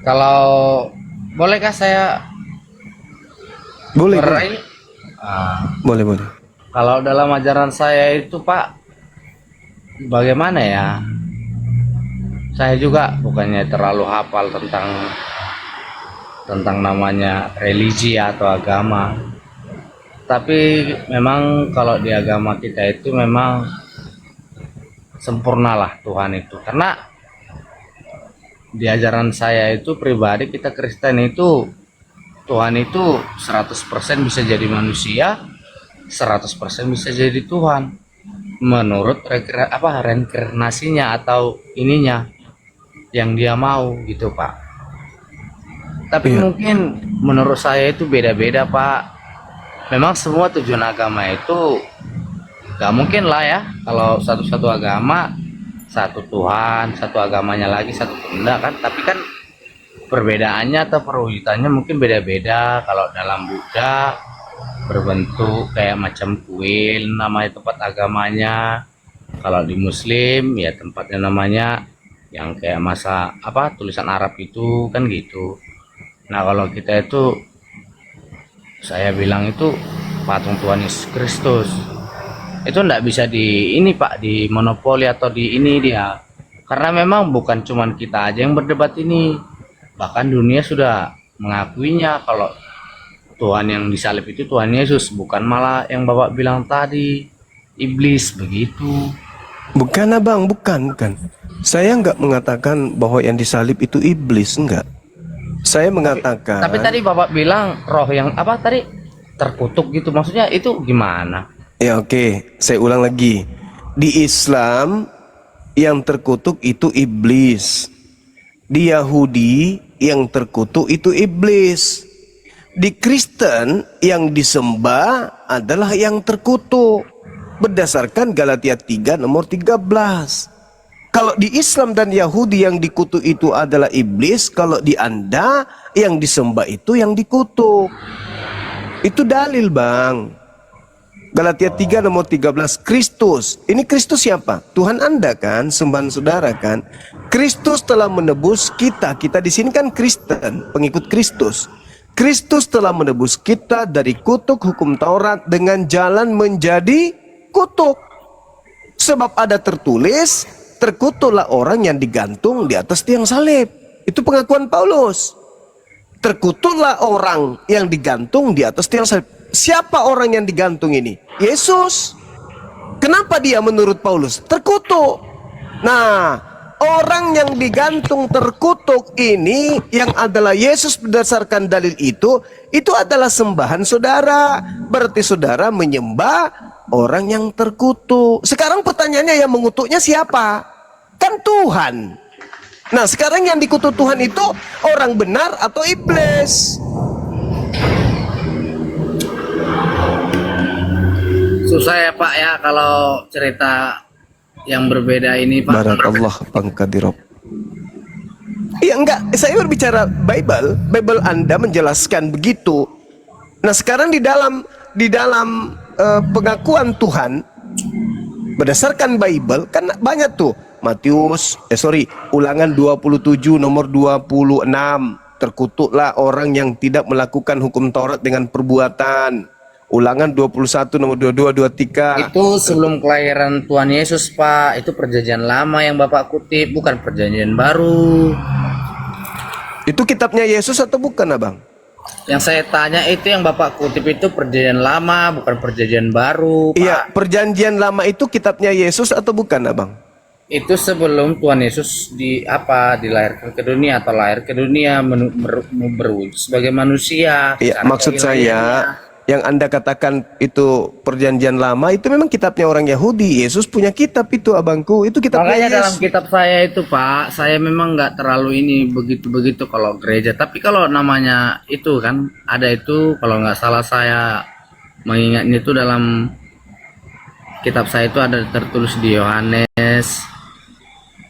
Kalau bolehkah saya Boleh, boleh. berai? Boleh, boleh. Kalau dalam ajaran saya itu, Pak, bagaimana ya? Saya juga bukannya terlalu hafal tentang namanya religi atau agama. Tapi memang kalau di agama kita itu memang sempurnalah Tuhan itu. Karena di ajaran saya itu pribadi, kita Kristen itu Tuhan itu 100% bisa jadi manusia, 100% bisa jadi Tuhan. Menurut reinkarnasinya atau ininya yang dia mau gitu, Pak. Tapi mungkin menurut saya itu beda-beda, Pak. Memang semua tujuan agama itu gak mungkin lah ya kalau satu agama satu Tuhan, satu agamanya lagi satu enggak kan. Tapi kan perbedaannya atau perwujudannya mungkin beda-beda. Kalau dalam Buddha berbentuk kayak macam kuil, namanya tempat agamanya. Kalau di Muslim ya tempatnya namanya yang kayak tulisan Arab itu kan gitu. Nah kalau kita itu, saya bilang itu patung Tuhan Yesus Kristus itu enggak bisa di monopoli atau di ini dia, karena memang bukan cuman kita aja yang berdebat ini, bahkan dunia sudah mengakuinya kalau Tuhan yang disalib itu Tuhan Yesus, bukan malah yang Bapak bilang tadi iblis begitu. Bukan, Abang, bukan. Saya nggak mengatakan bahwa yang disalib itu iblis, enggak. Saya mengatakan. Tapi tadi Bapak bilang roh yang terkutuk gitu, maksudnya itu gimana? Ya oke, saya ulang lagi. Di Islam yang terkutuk itu iblis. Di Yahudi yang terkutuk itu iblis. Di Kristen yang disembah adalah yang terkutuk. Berdasarkan Galatia 3 nomor 13. Kalau di Islam dan Yahudi yang dikutuk itu adalah iblis, kalau di Anda yang disembah itu yang dikutuk. Itu dalil, Bang. Galatia 3 nomor 13, Kristus. Ini Kristus siapa? Tuhan Anda kan, sembahan saudara kan. Kristus telah menebus kita. Kita di sini kan Kristen, pengikut Kristus. Kristus telah menebus kita dari kutuk hukum Taurat dengan jalan menjadi kutuk. Sebab ada tertulis, terkutuklah orang yang digantung di atas tiang salib. Itu pengakuan Paulus. Terkutuklah orang yang digantung di atas tiang salib. Siapa orang yang digantung ini? Yesus. Kenapa dia menurut Paulus terkutuk? Nah, orang yang digantung terkutuk ini yang adalah Yesus berdasarkan dalil itu adalah sembahan saudara. Berarti saudara menyembah orang yang terkutuk. Sekarang pertanyaannya, yang mengutuknya siapa? Kan Tuhan. Nah sekarang yang dikutuk Tuhan itu orang benar atau iblis? susah ya Pak ya kalau cerita yang berbeda ini Pak. Barakallah Bang Kadirob. Iya enggak, saya berbicara Bible. Bible Anda menjelaskan begitu. Nah sekarang di dalam pengakuan Tuhan berdasarkan Bible kan banyak tuh. Ulangan 27 nomor 26. Terkutuklah orang yang tidak melakukan hukum Taurat dengan perbuatan. Ulangan 21 nomor 22 23. Itu sebelum kelahiran Tuhan Yesus Pak. Itu perjanjian lama yang Bapak kutip, bukan perjanjian baru. Itu kitabnya Yesus atau bukan, Abang? Yang saya tanya itu yang Bapak kutip itu perjanjian lama, bukan perjanjian baru Pak. Iya, perjanjian lama itu kitabnya Yesus atau bukan, Abang? Itu sebelum Tuhan Yesus dilahirkan ke dunia atau lahir ke dunia berwujud sebagai manusia. Iya, Secara maksud saya ilahiyah. yang Anda katakan itu perjanjian lama itu memang kitabnya orang Yahudi. Yesus punya kitab itu, abangku. Itu kitabnya Makanya dalam Yesus. kitab saya itu Pak, saya memang nggak terlalu ini begitu kalau gereja. Tapi kalau namanya itu kan ada itu, kalau nggak salah saya mengingatnya itu dalam kitab saya itu ada tertulis di Yohanes.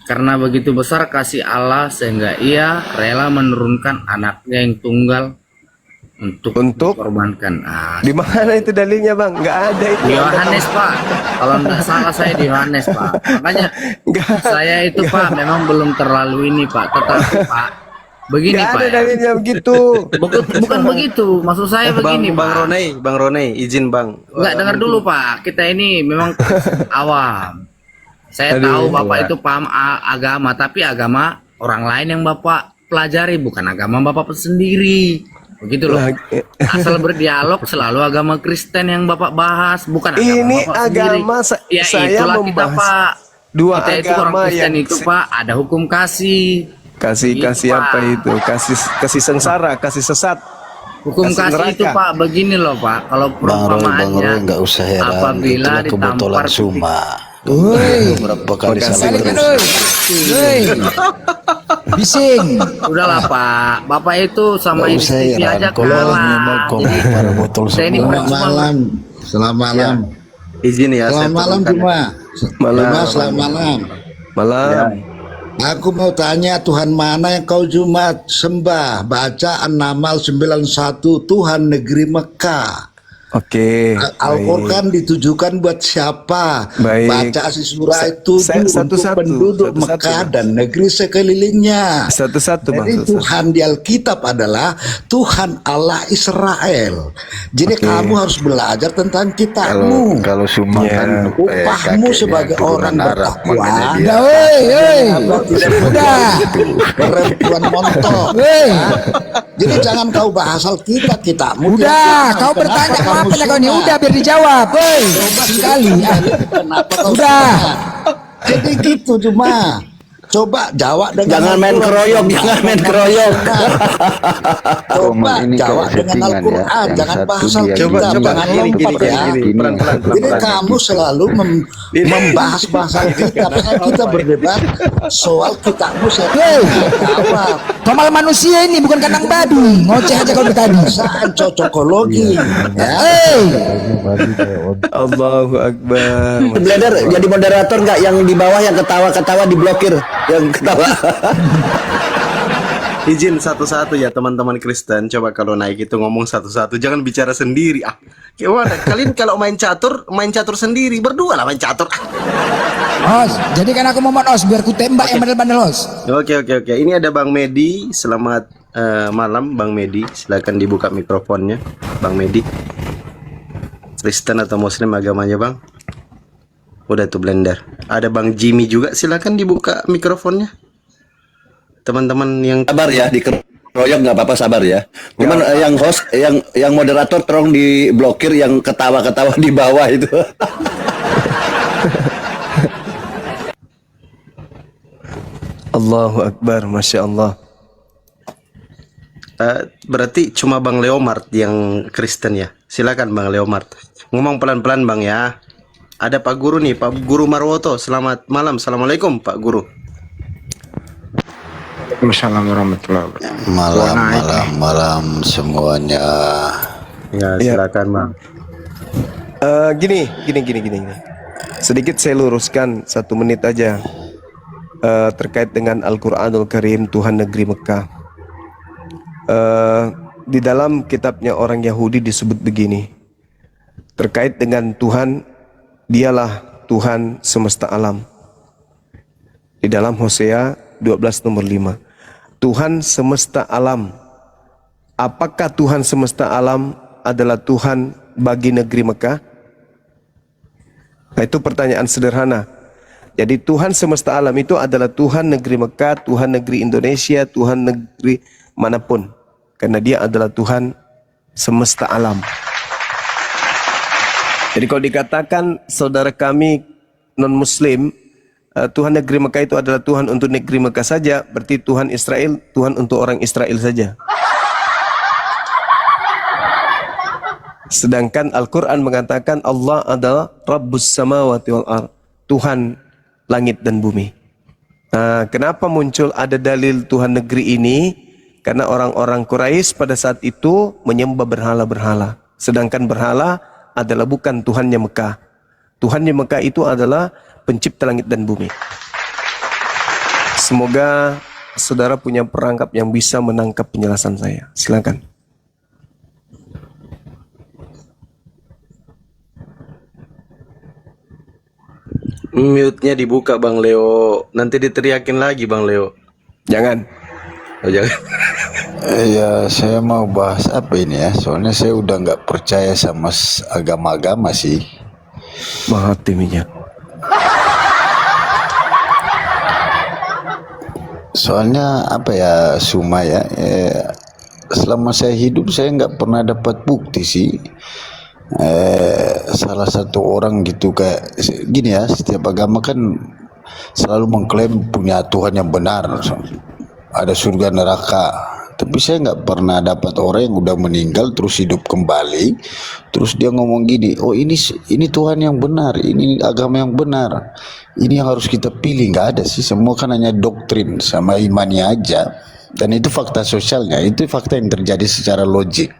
Karena begitu besar kasih Allah sehingga ia rela menurunkan anaknya yang tunggal untuk dikorbankan. Di mana itu dalilnya, Bang? Nggak ada itu. Di Yohanes Pak, kalau nggak salah saya di Yohanes Pak. Makanya saya itu Pak memang belum terlalu ini Pak, tetapi Pak begini Nggak Pak. ada Ya. dalilnya begitu. Bukan begitu, maksud saya begini Bang Pak. Bang Ronei, izin Bang. Nggak dengar dulu Pak, kita ini memang awam. Saya tahu Bapak itu paham agama, tapi agama orang lain yang Bapak pelajari, bukan agama Bapak sendiri. Begitu loh. Asal berdialog selalu agama Kristen yang Bapak bahas, bukan agama Ini Bapak agama sendiri. Ya saya itulah kita membahas Pak. dua Kita itu orang agama Kristen yang itu Pak ada hukum kasih. kasih Gitu, apa Pak. itu? Kasih sengsara, kasih sesat. Hukum Kasih kasih itu neraka. Pak begini loh Pak. Kalau perumpamaannya nggak usah heran, apabila itulah kebetulan ditampar Suma. Woi, Berapa kali Makasih. salah balikan terus. woi. Bising. Udahlah Pak, Bapak itu sama Nggak usah istri heran, aja kalau memang kalah. komentar botol Saya ini semua. Selamat malam. Selamat malam. Izin ya, Selamat malam turunkan. Juma. Malam. Juma, selamat malam. Malam. Aku mau tanya Tuhan mana yang kau Jumat sembah? Baca An-Naml 91 Tuhan negeri Mekah. Oke. Al-Quran ditujukan buat siapa? Baik. Baca si surah itu untuk satu-satu, penduduk satu-satu, Mekah Bang. dan negeri sekelilingnya. Satu-satu, Bang. Jadi Satu-satu. Tuhan di Alkitab adalah Tuhan Allah Israel. Jadi kamu harus belajar tentang kitabmu. Kalau Suma Ya. kan Upahmu kakeknya sebagai keturunan orang Arab, makanya bertakwa. dia Udah woi. Udah. Perempuan montok. Woi. Jadi jangan kau bahas Alkitab kitabmu. Udah, kau bertanya apa ya kau ini? Udah biar dijawab. Woi. Sekali. Kenapa kau Udah. suka? Jadi gitu cuma. Coba jawab dengan Jangan main Al-Quran. keroyok, jangan main keroyok. Coba Ini jawab kayak dengan settingan ya. Al-Quran, Yang jangan satu bahas dia Alkitab, Coba jangan gini lompat ya. pelan-pelan. Jadi kamu selalu membahas bahasa Alkitab. Kita berdebat soal kitabmu sendiri. Jawab. Kau malah manusia ini bukan kandang babi. Ngoceh aja kau dari tadi. Perasaan cocokologi. Ya. Hei. Allahu Akbar. Blender jadi moderator nggak yang di bawah yang ketawa-ketawa diblokir, yang ketawa. Izin satu-satu ya teman-teman Kristen. Coba kalau naik itu ngomong satu-satu, jangan bicara sendiri. Gimana? Kalian kalau main catur sendiri, berdua lah main catur. Os, jadi kan aku mau os biar ku tembak yang bandel-bandel os. Oke. Ini ada Bang Medi. Selamat malam Bang Medi. Silakan dibuka mikrofonnya, Bang Medi. Kristen atau Muslim agamanya Bang? Udah tuh Blender. Ada Bang Jimmy juga. Silakan dibuka mikrofonnya. Teman-teman yang Sabar ya, dikeroyok nggak apa-apa, sabar ya. Cuman yang host, yang moderator tolong diblokir yang ketawa-ketawa di bawah itu. Allahu Akbar, Masya Allah. berarti cuma Bang Leomart yang Kristen ya. Silakan Bang Leomart. Ngomong pelan-pelan Bang ya. Ada Pak Guru nih, Pak Guru Marwoto. Selamat malam. Assalamualaikum Pak Guru. Waalaikumsalam warahmatullahi wabarakatuh. Malam semuanya. Ya, silakan Bang. Gini. Sedikit saya luruskan 1 menit aja terkait dengan Al-Quranul Karim, Tuhan negeri Mekah. Di dalam kitabnya orang Yahudi disebut begini terkait dengan Tuhan, dialah Tuhan semesta alam. Di dalam Hosea 12 nomor 5, Tuhan semesta alam. Apakah Tuhan semesta alam adalah Tuhan bagi negeri Mekah? Nah, itu pertanyaan sederhana. Jadi Tuhan semesta alam itu adalah Tuhan negeri Mekah, Tuhan negeri Indonesia, Tuhan negeri manapun. Karena dia adalah Tuhan semesta alam. Jadi kalau dikatakan saudara kami non-muslim, Tuhan negeri Mekah itu adalah Tuhan untuk negeri Mekah saja, berarti Tuhan Israel, Tuhan untuk orang Israel saja. Sedangkan Al-Quran mengatakan Allah adalah Rabbus samawati wal ard, Tuhan langit dan bumi. Nah, kenapa muncul ada dalil Tuhan negeri ini? Karena orang-orang Quraisy pada saat itu menyembah berhala-berhala. Sedangkan berhala adalah bukan Tuhannya Mekah. Tuhannya Mekah itu adalah pencipta langit dan bumi. Semoga saudara punya perangkap yang bisa menangkap penjelasan saya. Silakan. Mute-nya dibuka Bang Leo. Nanti diteriakin lagi Bang Leo. Jangan. Oh, jangan. Ya, saya mau bahas apa ini ya? Soalnya saya udah nggak percaya sama agama-agama sih. Mahatiminya. Soalnya apa ya, Suma ya? Selama saya hidup saya nggak pernah dapat bukti sih. Salah satu orang gitu kayak gini ya, setiap agama kan selalu mengklaim punya Tuhan yang benar, ada surga neraka, tapi saya nggak pernah dapat orang yang udah meninggal terus hidup kembali, terus dia ngomong gini, oh ini Tuhan yang benar, ini agama yang benar, ini yang harus kita pilih. Nggak ada sih, semua kan hanya doktrin sama imannya aja, dan itu fakta sosialnya, itu fakta yang terjadi secara logik.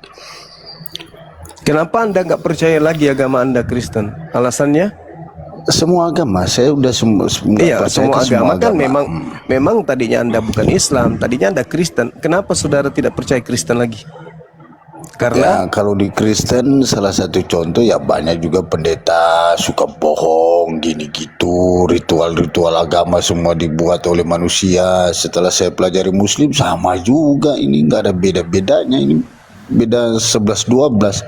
Kenapa Anda nggak percaya lagi agama Anda Kristen? Alasannya? Semua agama, saya udah Iya, semua agama kan memang tadinya Anda bukan Islam, tadinya Anda Kristen. Kenapa saudara tidak percaya Kristen lagi? Karena ya, kalau di Kristen salah satu contoh ya banyak juga pendeta suka bohong gini gitu, ritual-ritual agama semua dibuat oleh manusia. Setelah saya pelajari Muslim sama juga, ini nggak ada beda-bedanya, ini beda 11-12.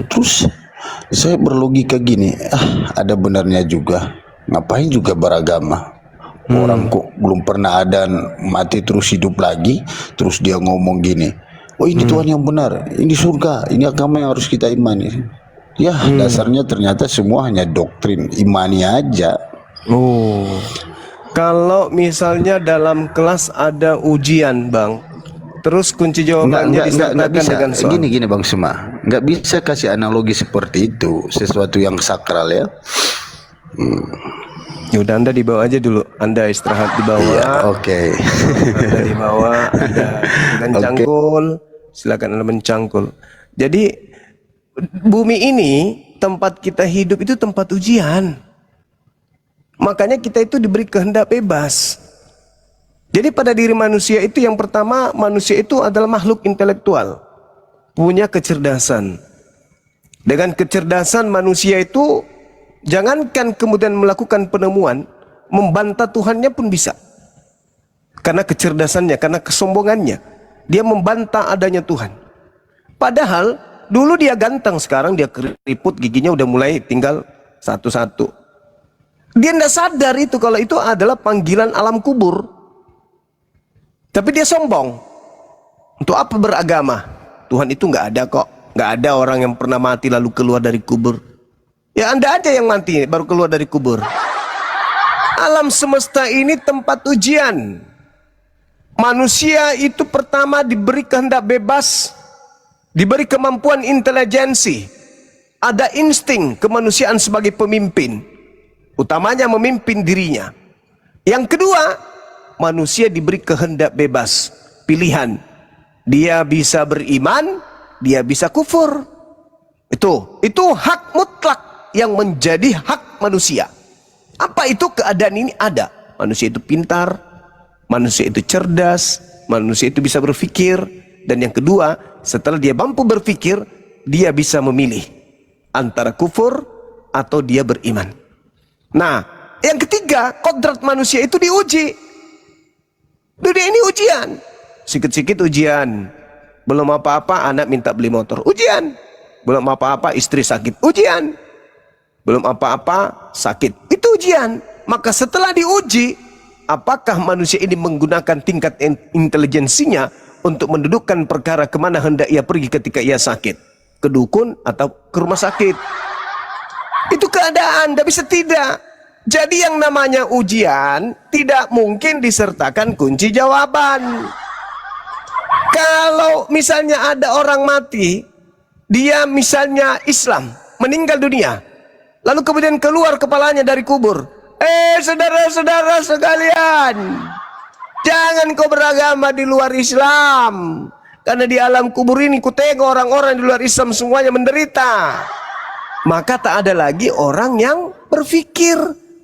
Terus saya berlogika gini, ada benarnya juga, ngapain juga beragama, orang kok belum pernah ada mati terus hidup lagi, terus dia ngomong gini, oh ini Tuhan yang benar, ini surga, ini agama yang harus kita imani. Ya dasarnya ternyata semua hanya doktrin, imani aja. Oh, kalau misalnya dalam kelas ada ujian Bang, terus kunci jawabannya disertakan bisa dengan soal. Gini Bang Suma, nggak bisa kasih analogi seperti itu, sesuatu yang sakral ya. Ya udah, Anda dibawa aja dulu, Anda istirahat di bawah. Iya, oke. Anda di bawah, Anda dengan cangkul, silakan Anda mencangkul. Jadi bumi ini tempat kita hidup itu tempat ujian. Makanya kita itu diberi kehendak bebas. Jadi pada diri manusia itu yang pertama, manusia itu adalah makhluk intelektual, punya kecerdasan. Dengan kecerdasan manusia itu, jangankan kemudian melakukan penemuan, membantah Tuhannya pun bisa. Karena kecerdasannya, karena kesombongannya, dia membantah adanya Tuhan. Padahal dulu dia ganteng, sekarang dia keriput, giginya udah mulai tinggal satu-satu. Dia tidak sadar itu kalau itu adalah panggilan alam kubur. Tapi dia sombong. Untuk apa beragama? Tuhan itu nggak ada kok. Nggak ada orang yang pernah mati lalu keluar dari kubur. Ya Anda aja yang mati baru keluar dari kubur. Alam semesta ini tempat ujian. Manusia itu pertama diberi kehendak bebas, diberi kemampuan intelijensi, ada insting kemanusiaan sebagai pemimpin, utamanya memimpin dirinya. Yang kedua, manusia diberi kehendak bebas, pilihan. Dia bisa beriman, dia bisa kufur. Itu hak mutlak yang menjadi hak manusia. Apa itu keadaan ini ada? Manusia itu pintar, manusia itu cerdas, manusia itu bisa berpikir, dan yang kedua, setelah dia mampu berpikir, dia bisa memilih antara kufur atau dia beriman. Nah, yang ketiga, kodrat manusia itu diuji. Dunia ini ujian. Sikit-sikit ujian. Belum apa-apa anak minta beli motor, ujian. Belum apa-apa istri sakit, ujian. Belum apa-apa sakit, itu ujian. Maka setelah diuji, apakah manusia ini menggunakan tingkat intelijensinya untuk mendudukkan perkara kemana hendak ia pergi ketika ia sakit, ke dukun atau ke rumah sakit? Itu keadaan, tidak bisa tidak. Jadi yang namanya ujian tidak mungkin disertakan kunci jawaban. Kalau misalnya ada orang mati, dia misalnya Islam, meninggal dunia, lalu kemudian keluar kepalanya dari kubur. Saudara-saudara sekalian, jangan kau beragama di luar Islam, karena di alam kubur ini ku tengok orang-orang di luar Islam semuanya menderita. Maka tak ada lagi orang yang berpikir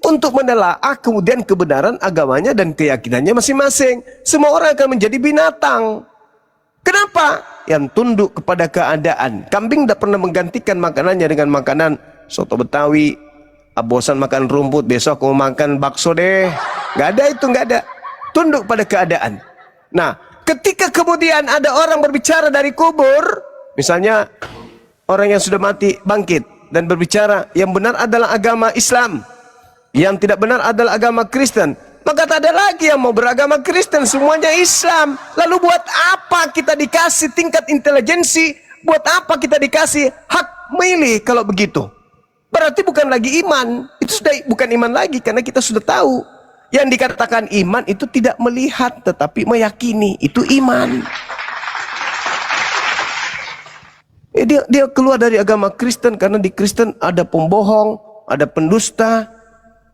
untuk menelaah kemudian kebenaran agamanya dan keyakinannya masing-masing. Semua orang akan menjadi binatang. Kenapa? Yang tunduk kepada keadaan. Kambing tidak pernah menggantikan makanannya dengan makanan soto Betawi. Bosan makan rumput, besok mau makan bakso deh. Nggak ada itu, nggak ada. Tunduk pada keadaan. Nah, ketika kemudian ada orang berbicara dari kubur, misalnya orang yang sudah mati bangkit dan berbicara, yang benar adalah agama Islam, yang tidak benar adalah agama Kristen, maka tak ada lagi yang mau beragama Kristen, semuanya Islam. Lalu buat apa kita dikasih tingkat intelijensi? Buat apa kita dikasih hak milih kalau begitu? Berarti bukan lagi iman. Itu sudah bukan iman lagi, karena kita sudah tahu. Yang dikatakan iman itu tidak melihat tetapi meyakini, itu iman. Dia keluar dari agama Kristen karena di Kristen ada pembohong, ada pendusta.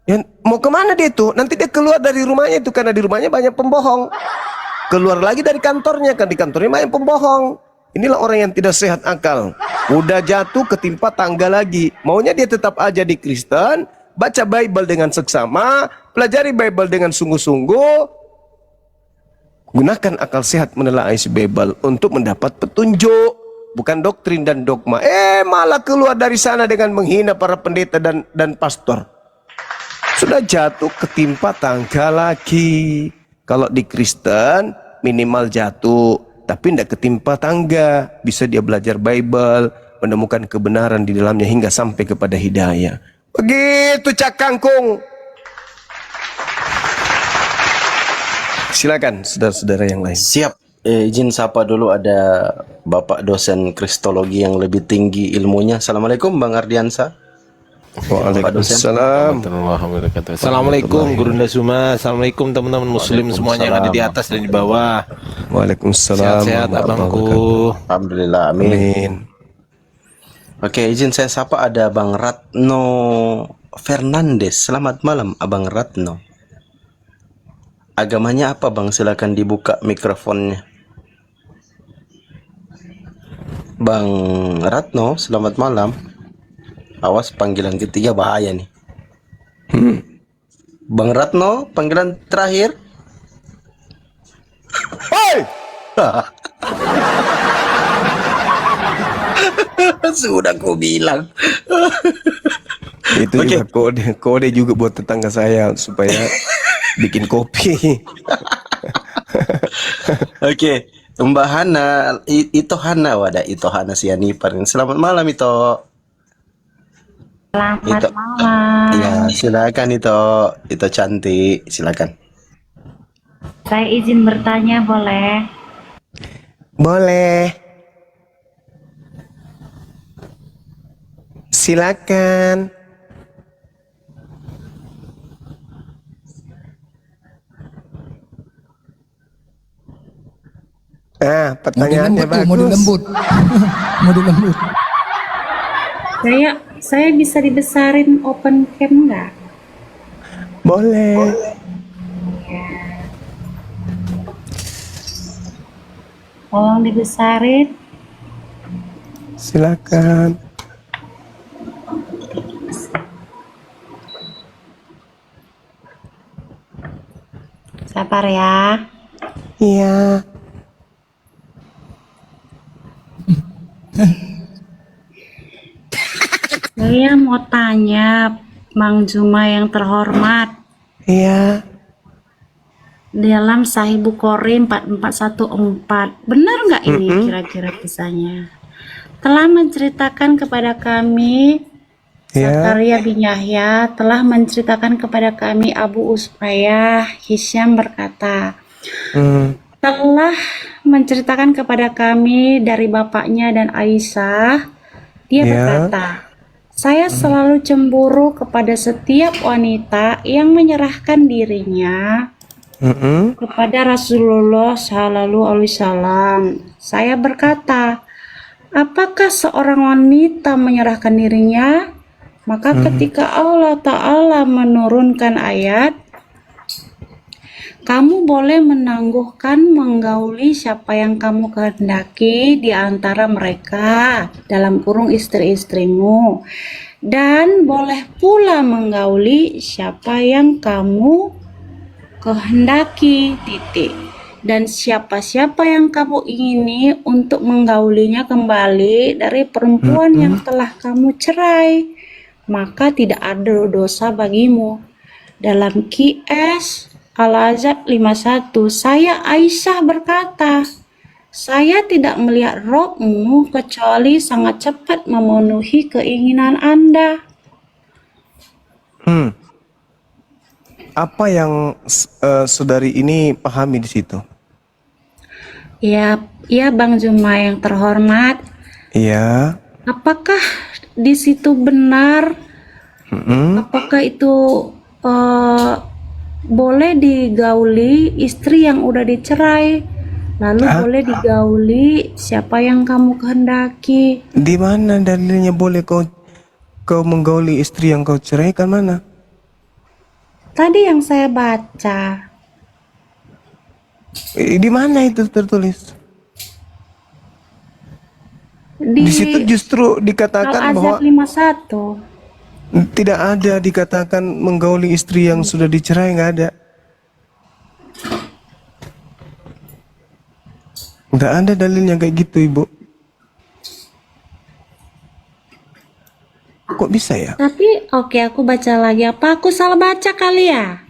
Ya, mau kemana dia itu? Nanti dia keluar dari rumahnya itu karena di rumahnya banyak pembohong. Keluar lagi dari kantornya kan di kantornya banyak pembohong. Inilah orang yang tidak sehat akal. Udah jatuh ketimpa tangga lagi. Maunya dia tetap aja di Kristen, baca Bible dengan seksama, pelajari Bible dengan sungguh-sungguh. Gunakan akal sehat menelaah isi Bible untuk mendapat petunjuk, bukan doktrin dan dogma. Malah keluar dari sana dengan menghina para pendeta dan pastor. Sudah jatuh ketimpa tangga lagi. Kalau di Kristen minimal jatuh, tapi tidak ketimpa tangga. Bisa dia belajar Bible, menemukan kebenaran di dalamnya hingga sampai kepada hidayah. Begitu Cak Kangkung. Silakan saudara-saudara yang lain. Siap. Izin sapa dulu, ada Bapak dosen Kristologi yang lebih tinggi ilmunya. Assalamualaikum Bang Ardiansa. Waalaikumsalam. Assalamualaikum Guru Ndasuma. Assalamualaikum teman-teman muslim semuanya yang ada di atas dan di bawah. Waalaikumsalam. Sehat-sehat abangku. Alhamdulillah, amin. Oke, izin saya sapa, ada Bang Ratno Fernandes. Selamat malam Abang Ratno. Agamanya apa Bang? Silakan dibuka mikrofonnya. Bang Ratno, selamat malam. Awas, panggilan ketiga bahaya nih. Bang Ratno, panggilan terakhir. Hoi! Sudah kau bilang. Itu juga kode juga buat tetangga saya supaya bikin kopi. Oke, Mbak Hana, Ito Hana, wadah Ito Hana Sianipar. Selamat malam Ito. Selamat malam. Ya, silakan Ito cantik, silakan. Saya izin bertanya, boleh? Boleh. Silakan. Pertanyaannya bagus. Mode lembut. Mode lembut. Saya bisa dibesarin open cam nggak? Boleh. Tolong dibesarin. Silakan. Par ya. Iya. Saya mau tanya Mang Juma yang terhormat. Iya. Dalam Sahih Bukhari 4414, benar nggak ini kira-kira kisahnya? Telah menceritakan kepada kami, Zakaria bin Yahya telah menceritakan kepada kami, Abu Usfayah Hisyam berkata, telah menceritakan kepada kami dari bapaknya dan Aisyah, dia berkata, saya selalu cemburu kepada setiap wanita yang menyerahkan dirinya kepada Rasulullah Shallallahu Alaihi Wasallam. Saya berkata, apakah seorang wanita menyerahkan dirinya? Maka ketika Allah Ta'ala menurunkan ayat, kamu boleh menangguhkan menggauli siapa yang kamu kehendaki di antara mereka, dalam kurung istri-istrimu, dan boleh pula menggauli siapa yang kamu kehendaki, titik. Dan siapa-siapa yang kamu ingini untuk menggaulinya kembali dari perempuan yang telah kamu cerai, maka tidak ada dosa bagimu. Dalam QS Al-Azab 51, saya Aisyah berkata, saya tidak melihat rohmu kecuali sangat cepat memenuhi keinginan Anda. Apa yang saudari ini pahami di situ? Ya, Bang Juma yang terhormat. Iya. Apakah di situ benar? Apakah itu boleh digauli istri yang udah dicerai, lalu boleh digauli siapa yang kamu kehendaki? Di mana dalilnya boleh kau menggauli istri yang kau ceraikan, mana? Tadi yang saya baca. Di mana itu tertulis? Di situ justru dikatakan bahwa Al-Azab 51. tidak ada dikatakan menggauli istri yang sudah dicerai, nggak ada. Nggak ada dalilnya kayak gitu, Ibu. Kok bisa ya? Tapi oke, aku baca lagi. Apa aku salah baca kali ya?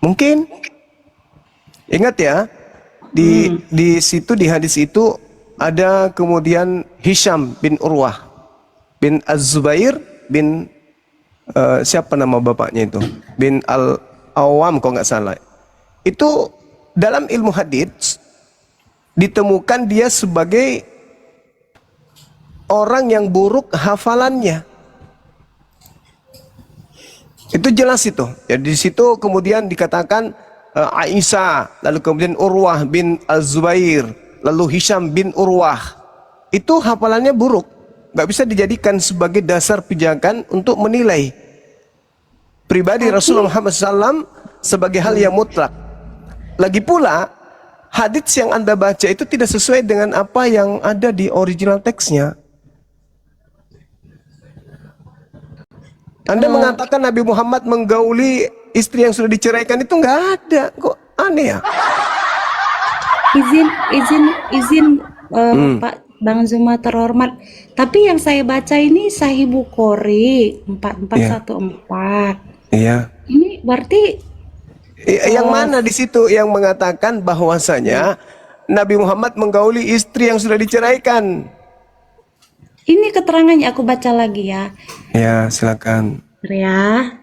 Mungkin. Ingat ya, di situ, di hadis itu ada kemudian Hisham bin Urwah bin Az-Zubair bin siapa nama bapaknya itu? Bin Al-Awam kalau nggak salah. Itu dalam ilmu hadis ditemukan dia sebagai orang yang buruk hafalannya. Itu jelas itu. Ya, di situ kemudian dikatakan Aisyah, lalu kemudian Urwah bin Az-Zubair, lalu Hisham bin Urwah. Itu hafalannya buruk. Nggak bisa dijadikan sebagai dasar pijakan untuk menilai pribadi Rasulullah Muhammad SAW sebagai hal yang mutlak. Lagi pula, hadits yang Anda baca itu tidak sesuai dengan apa yang ada di original teksnya. Anda mengatakan Nabi Muhammad menggauli istri yang sudah diceraikan, itu nggak ada. Kok aneh ya? Izin Pak Bang Zuma terhormat. Tapi yang saya baca ini Sahih Bukhari 4414. Iya. Ini berarti Yang mana di situ yang mengatakan bahwasanya Nabi Muhammad menggauli istri yang sudah diceraikan? ini keterangannya, aku baca lagi ya. Ya, silakan. Ya.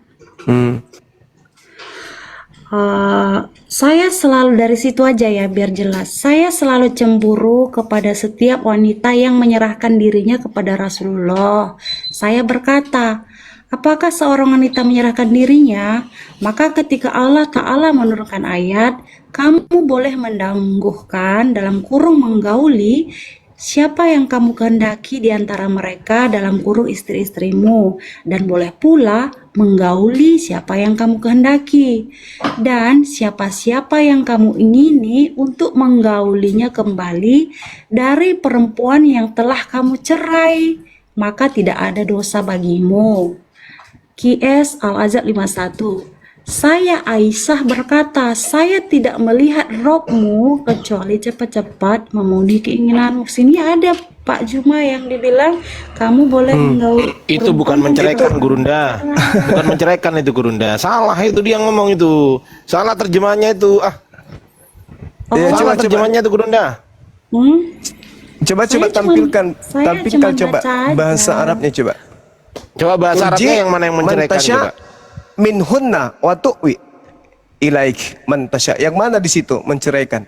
Saya selalu dari situ aja ya biar jelas. Saya selalu cemburu kepada setiap wanita yang menyerahkan dirinya kepada Rasulullah. Saya berkata, apakah seorang wanita menyerahkan dirinya? Maka ketika Allah Ta'ala menurunkan ayat, kamu boleh menangguhkan dalam kurung menggauli siapa yang kamu kehendaki di antara mereka dalam kurung istri-istrimu, dan boleh pula menggauli siapa yang kamu kehendaki, dan siapa-siapa yang kamu ingini untuk menggaulinya kembali dari perempuan yang telah kamu cerai, maka tidak ada dosa bagimu. QS Al-Azab 51. Saya Aisyah berkata, saya tidak melihat Robmu kecuali cepat-cepat memenuhi keinginanmu. Sini ada Pak Juma yang dibilang kamu boleh menggauli. Itu bukan menceraikan Gurunda. Bukan menceraikan itu Gurunda. Salah itu dia ngomong itu. Salah terjemahannya itu. Salah terjemahannya itu Gurunda. Coba Saya tampilkan cuma coba baca aja. bahasa Arabnya coba. Coba bahasa Arabnya yang mana yang menceraikan mantasya coba. minhunna wa tu'wi ilaik mantasya. Yang mana di situ menceraikan?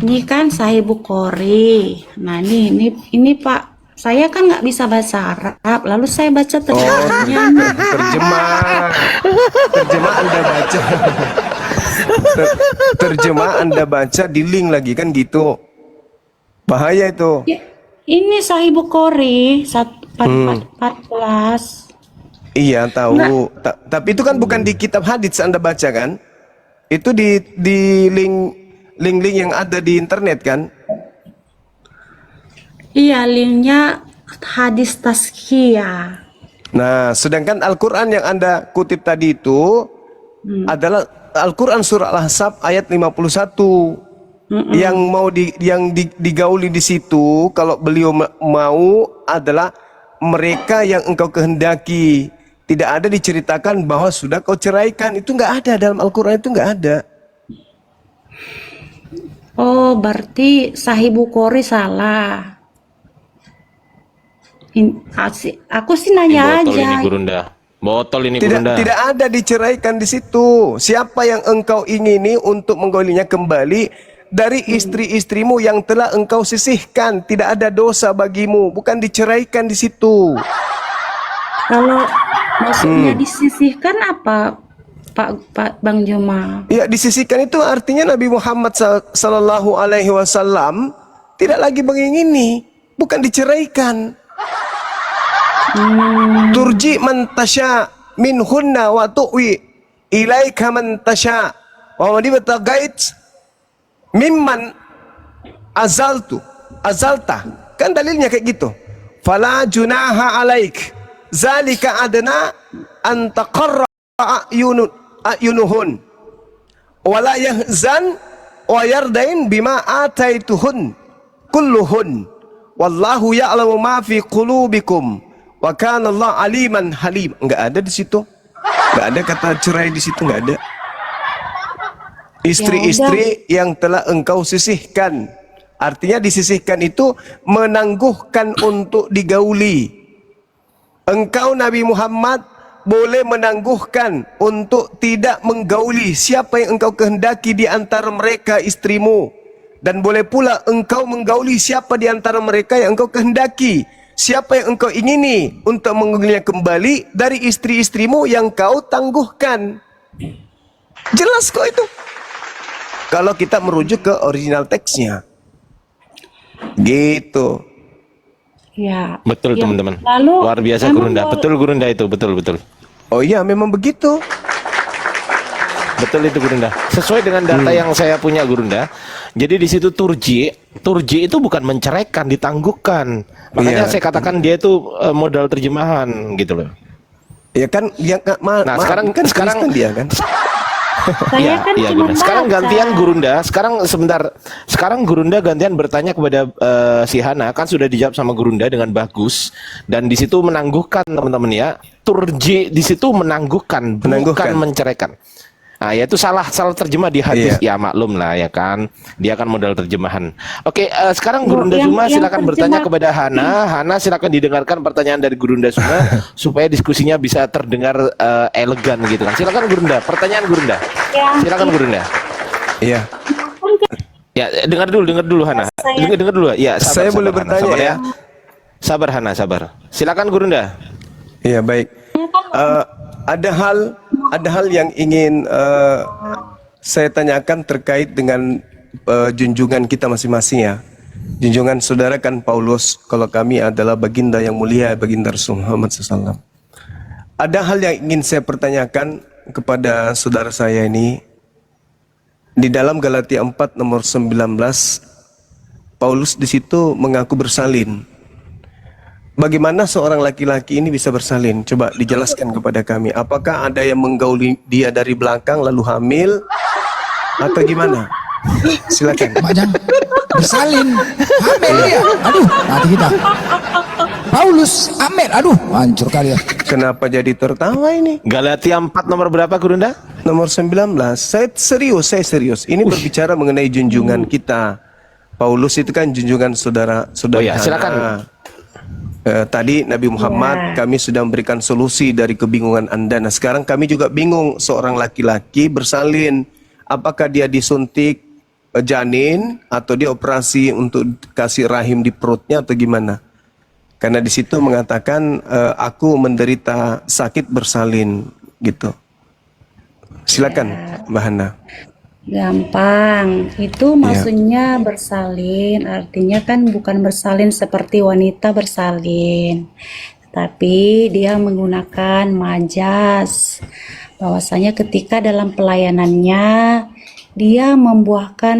Ini kan Sahih Bukhari. Nah ini Pak, saya kan nggak bisa bahasa Arab, lalu saya baca terjemahannya. Terjemah Anda baca. Terjemah Anda baca di link lagi kan gitu. Bahaya itu. Ya, ini Sahih Bukhari 14. Iya tahu. Tapi itu kan bukan di kitab hadits Anda baca kan? Itu di link yang ada di internet kan? Iya, linknya hadis tazkiyah. Nah, sedangkan Al-Quran yang Anda kutip tadi itu adalah Al-Quran surah Al-Ahzab ayat 51. Yang mau digauli di situ kalau beliau mau adalah mereka yang engkau kehendaki. Tidak ada diceritakan bahwa sudah kau ceraikan. Itu nggak ada dalam Al-Quran, itu nggak ada. Oh, berarti Sahih Bukhari salah. Aku sih nanya Botol aja. ini Gurunda. Botol ini Gurunda. Tidak ada diceraikan di situ. Siapa yang engkau ingini untuk menggaulinya kembali dari istri-istrimu yang telah engkau sisihkan, tidak ada dosa bagimu, bukan diceraikan di situ. Kalau maksudnya disisihkan apa, Pak Bang Juma? Ya, disisihkan itu artinya Nabi Muhammad sallallahu alaihi wasallam tidak lagi mengingini, bukan diceraikan. Turji man tasya minhunna wa tu'wi ilaika man tasya wa man ibtagait mimman azalta. Kan dalilnya kayak gitu. Fala junaha alaik zalika adna an taqarra ayunuhun wala yahzan wa yardain bima ataituhun kulluhun wallahu ya'lamu ma fi qulubikum wa kana Allah aliman halim. Enggak ada di situ. Enggak ada kata cerai di situ, enggak ada. Istri-istri yang telah engkau sisihkan. Artinya disisihkan itu menangguhkan untuk digauli. Engkau Nabi Muhammad boleh menangguhkan untuk tidak menggauli siapa yang engkau kehendaki di antara mereka istrimu. Dan boleh pula engkau menggauli siapa di antara mereka yang engkau kehendaki. Siapa yang engkau ingini untuk menggaulinya kembali dari istri-istrimu yang kau tangguhkan. Jelas kok itu. Kalau kita merujuk ke original teksnya. Gitu. Ya. Betul ya. teman-teman. Lalu Luar biasa Gurunda. Betul Gurunda itu, betul. Oh iya, memang begitu. Betul itu Gurunda. Sesuai dengan data yang saya punya Gurunda. Jadi di situ turji itu bukan menceraikan, ditangguhkan. Makanya Iya. saya katakan dia itu modal terjemahan gitu loh. Ya kan yang Nah, sekarang Kristen dia kan. Saya kan iya, cuma Gurunda. Sekarang baca. gantian Gurunda. Sekarang Gurunda gantian bertanya kepada si Hana, kan sudah dijawab sama Gurunda dengan bagus, dan di situ menangguhkan teman-teman ya. Turji di situ menangguhkan, bukan menceraikan. Nah, yaitu salah terjemah di hadis. Ya maklum lah ya kan. Dia kan modal terjemahan. Oke, sekarang Gurunda Suma silakan bertanya kepada Hana. Hana silakan didengarkan pertanyaan dari Gurunda Suma supaya diskusinya bisa terdengar elegan gitu kan. Silakan Gurunda, pertanyaan Gurunda. Silakan Gurunda. Iya. Ya, dengar dulu Hana. Dengar dulu. Ya, Saya boleh bertanya sabar ya. Sabar Hana, sabar. Silakan Gurunda. Iya, baik. Ada hal yang ingin saya tanyakan terkait dengan junjungan kita masing-masing ya. Junjungan saudara kan Paulus, kalau kami adalah baginda yang mulia, baginda Rasul Muhammad SAW. Ada hal yang ingin saya pertanyakan kepada saudara saya ini. Di dalam Galatia 4 nomor 19, Paulus di situ mengaku bersalin. Bagaimana seorang laki-laki ini bisa bersalin? Coba dijelaskan kepada kami. Apakah ada yang menggauli dia dari belakang lalu hamil atau gimana? Silakan. Mak jangan bersalin, hamil dia. Aduh, mati kita. Paulus hamil, aduh, hancur kali ya. Kenapa jadi tertawa ini? Galatia 4 nomor berapa Gurunda? Nomor 19. Saya serius. Ini berbicara mengenai junjungan kita. Paulus itu kan junjungan saudara-saudara. Oh ya, silakan. Tadi Nabi Muhammad kami sudah memberikan solusi dari kebingungan Anda. Nah sekarang kami juga bingung, seorang laki-laki bersalin, apakah dia disuntik janin atau dia operasi untuk kasih rahim di perutnya atau gimana? Karena di situ mengatakan aku menderita sakit bersalin gitu. Silakan Mbak Hana. Gampang, itu maksudnya bersalin, artinya kan bukan bersalin seperti wanita bersalin, tapi dia menggunakan majas, bahwasanya ketika dalam pelayanannya dia membuahkan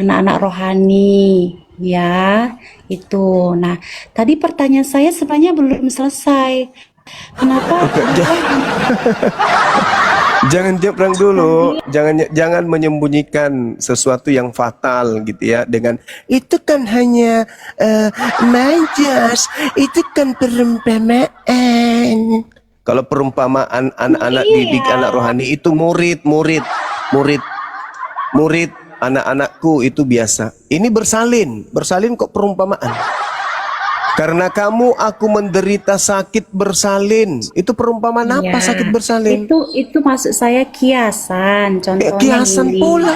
anak-anak rohani, ya itu. Nah, tadi pertanyaan saya sebenarnya belum selesai. Kenapa? Jangan jeprang dulu, jangan menyembunyikan sesuatu yang fatal gitu ya dengan itu kan hanya majas, itu kan perumpamaan. Kalau perumpamaan anak-anak didik, anak rohani itu murid anak-anakku itu biasa. Ini bersalin kok perumpamaan. Karena kamu aku menderita sakit bersalin. Itu perumpamaan apa sakit bersalin? Itu maksud saya kiasan, contohnya kiasan gini. pula.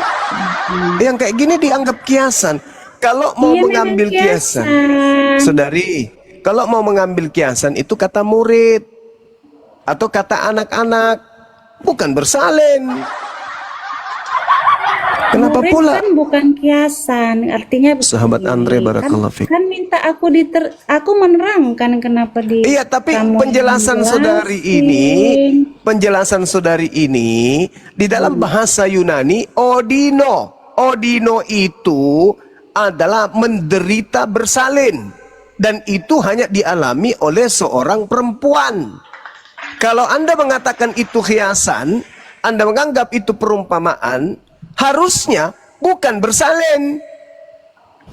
Yang kayak gini dianggap kiasan. Kalau mau mengambil kiasan, saudari, kalau mau mengambil kiasan itu kata murid atau kata anak-anak, bukan bersalin. Kenapa Murid pula? kan bukan kiasan, artinya Sahabat begini, Andre barakallahu fiik. kan minta aku aku menerangkan kenapa di Iya, tapi kamu penjelasan jelasin. saudari ini di dalam bahasa Yunani odino itu adalah menderita bersalin dan itu hanya dialami oleh seorang perempuan. Kalau Anda mengatakan itu hiasan, Anda menganggap itu perumpamaan, harusnya bukan bersalin,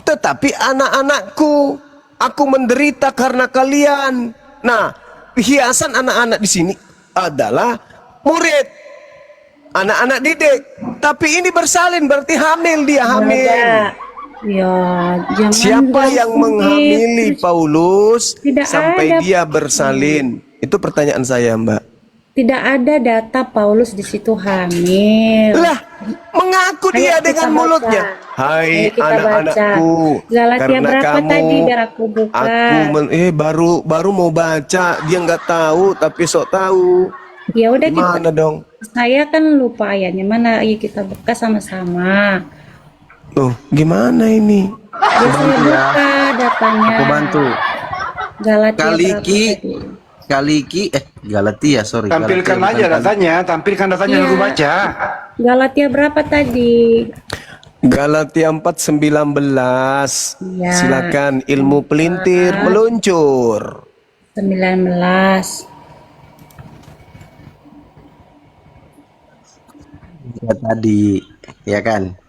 tetapi anak-anakku, aku menderita karena kalian. Nah, hiasan anak-anak di sini adalah murid, anak-anak didik. Tapi ini bersalin, berarti hamil, dia hamil. Ya, jangan Siapa yang menghamili begitu. Paulus Tidak sampai ada. dia bersalin? Itu pertanyaan saya, Mbak. Tidak ada data Paulus di situ hamil. Lah, mengaku dia Ayo kita dengan baca. mulutnya. Hai Ayo kita anak-anakku, baca. Galatia karena berapa kamu, tadi biar aku buka. baru mau baca, dia nggak tahu tapi sok tahu. Ya udah Gimana dong? Saya kan lupa ayatnya mana. Ayo kita buka sama-sama. Tuh, gimana ini? Biar saya buka datanya. Aku bantu. Galatia Galatia sorry. Tampilkan Galatia, aja bukan datanya, tampilkan datanya Iya. dulu baca. Galatia berapa tadi? Galatia 4:19. Ya. Silakan ilmu pelintir meluncur. 19. Ya, tadi, ya kan?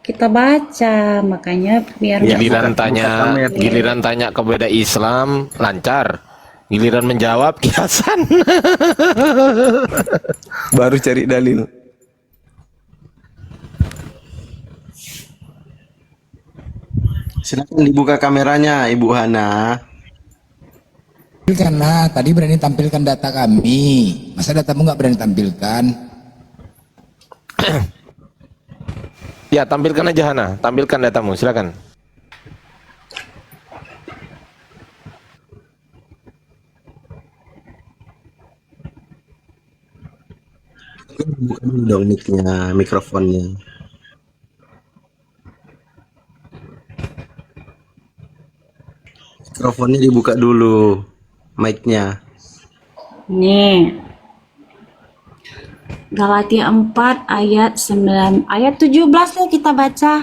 Kita baca, makanya biar Giliran buka kamu ya. giliran tanya kepada Islam lancar. Giliran menjawab kiasan. Baru cari dalil. Silakan dibuka kameranya, Ibu Hana. Tampilkanlah, tadi berani tampilkan data kami. Masa datamu nggak berani tampilkan? Ya, tampilkan aja Hana, tampilkan datamu, silakan. Buka dulu dong mic-nya, mikrofonnya. Mikrofonnya dibuka dulu, mic-nya. nih. Galatia 4 ayat 9 ayat 17 ya kita baca.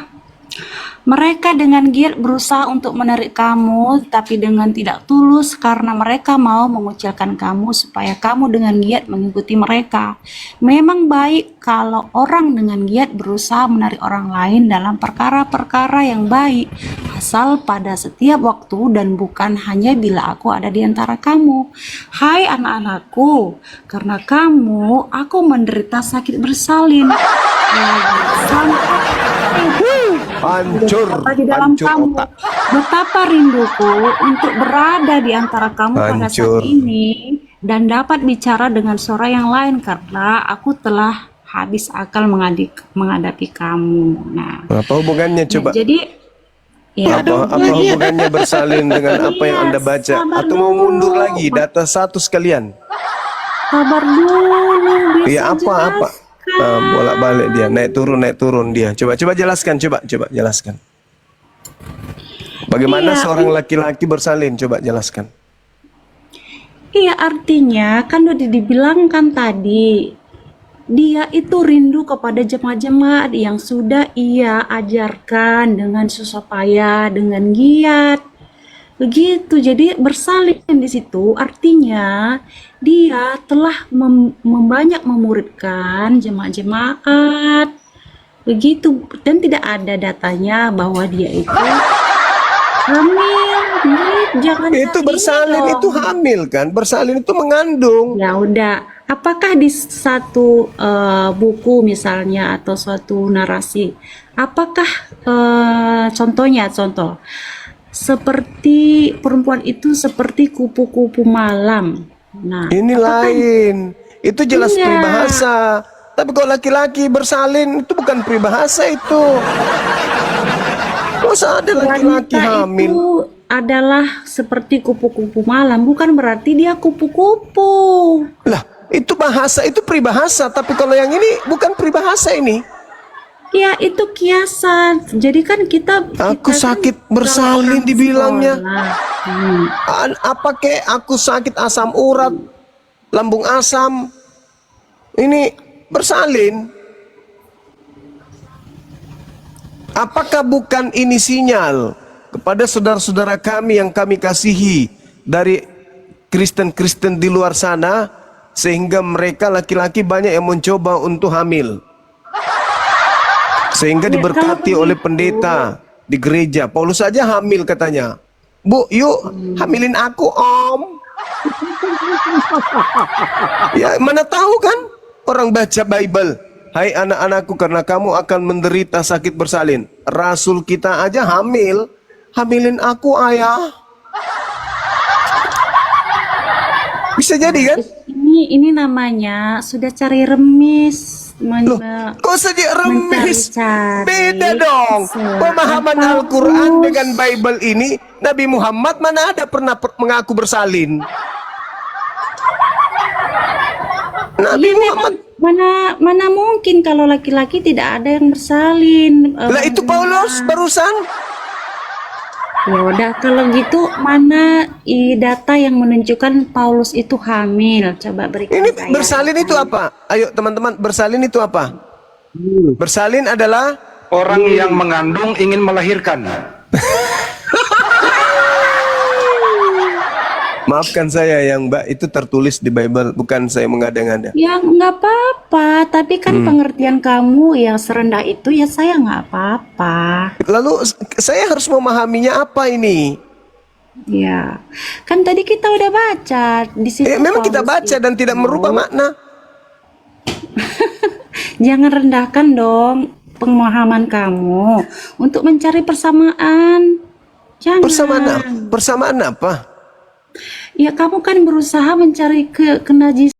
Mereka dengan giat berusaha untuk menarik kamu, tapi dengan tidak tulus karena mereka mau mengucilkan kamu supaya kamu dengan giat mengikuti mereka. Memang baik kalau orang dengan giat berusaha menarik orang lain dalam perkara-perkara yang baik, asal pada setiap waktu dan bukan hanya bila aku ada di antara kamu. Hai anak-anakku, karena kamu aku menderita sakit bersalin. Hancur, Betapa di dalam hancur kamu, otak. betapa rinduku untuk berada di antara kamu pada Hancur. saat ini dan dapat bicara dengan suara yang lain karena aku telah habis akal menghadapi kamu. Nah, Apa hubungannya coba? jadi ya, Apa hubungannya bersalin dengan apa yang Anda baca? sabar Atau mau mundur dulu. lagi data satu sekalian? Sabar dulu, Ya bisa apa? Bolak-balik dia, naik turun dia. Coba jelaskan, coba jelaskan. Bagaimana Iya, seorang laki-laki bersalin? Coba jelaskan. Iya, artinya kan udah dibilangkan tadi, dia itu rindu kepada jemaat-jemaat yang sudah ia ajarkan dengan susah payah, dengan giat. Begitu, jadi bersalin di situ artinya dia telah membanyak memuridkan jemaat-jemaat. Begitu, dan tidak ada datanya bahwa dia itu hamil. Jangan Itu gini bersalin dong. itu hamil kan? Bersalin itu mengandung. Ya udah, apakah di satu buku misalnya atau suatu narasi, apakah contoh seperti perempuan itu seperti kupu-kupu malam. Nah, Ini apakah lain. Itu jelas Iya. peribahasa. Tapi kalau laki-laki bersalin itu bukan peribahasa itu. Masa ada laki-laki wanita hamil? itu adalah seperti kupu-kupu malam, bukan berarti dia kupu-kupu. Lah, itu bahasa, itu peribahasa. Tapi kalau yang ini bukan peribahasa ini. Ya, itu kiasan. Jadi kan kita Aku kan sakit kalau bersalin orang dibilangnya. sekolah, Apa kek aku sakit asam urat, lambung asam. Ini bersalin. Apakah bukan ini sinyal kepada saudara-saudara kami yang kami kasihi dari Kristen-Kristen di luar sana, sehingga mereka laki-laki banyak yang mencoba untuk hamil, sehingga Ya, diberkati kalau oleh begitu- pendeta di gereja. Paulus saja hamil katanya. Bu, yuk hamilin aku om. Ya mana tahu kan orang baca Bible. Hai anak-anakku, karena kamu akan menderita sakit bersalin. Rasul kita aja hamil. Hamilin aku ayah. Bisa jadi kan? ini namanya sudah cari remis. Loh, kok saja remis? mencari-cari Beda dong. Pemahaman apa Al-Quran terus. dengan Bible ini, Nabi Muhammad mana ada pernah mengaku bersalin? Nabi Iya, Muhammad. mana mungkin kalau laki-laki tidak ada yang bersalin. Lah itu Paulus barusan. Ya udah, kalau gitu mana data yang menunjukkan Paulus itu hamil? Coba berikan Ini saya. bersalin itu apa? Ayo teman-teman, bersalin itu apa? Bersalin adalah Orang yang mengandung ingin melahirkan. maafkan saya yang Mbak, itu tertulis di Bible, bukan saya mengada-ngada. Ya nggak apa-apa, tapi kan pengertian kamu yang serendah itu ya saya nggak apa-apa. Lalu saya harus memahaminya apa ini? Ya, kan tadi kita udah baca di situ. Memang kita Paulus baca dan tidak itu. merubah makna. Jangan rendahkan dong pemahaman kamu untuk mencari persamaan. Jangan. Persamaan apa? Ya kamu kan berusaha mencari kenajisan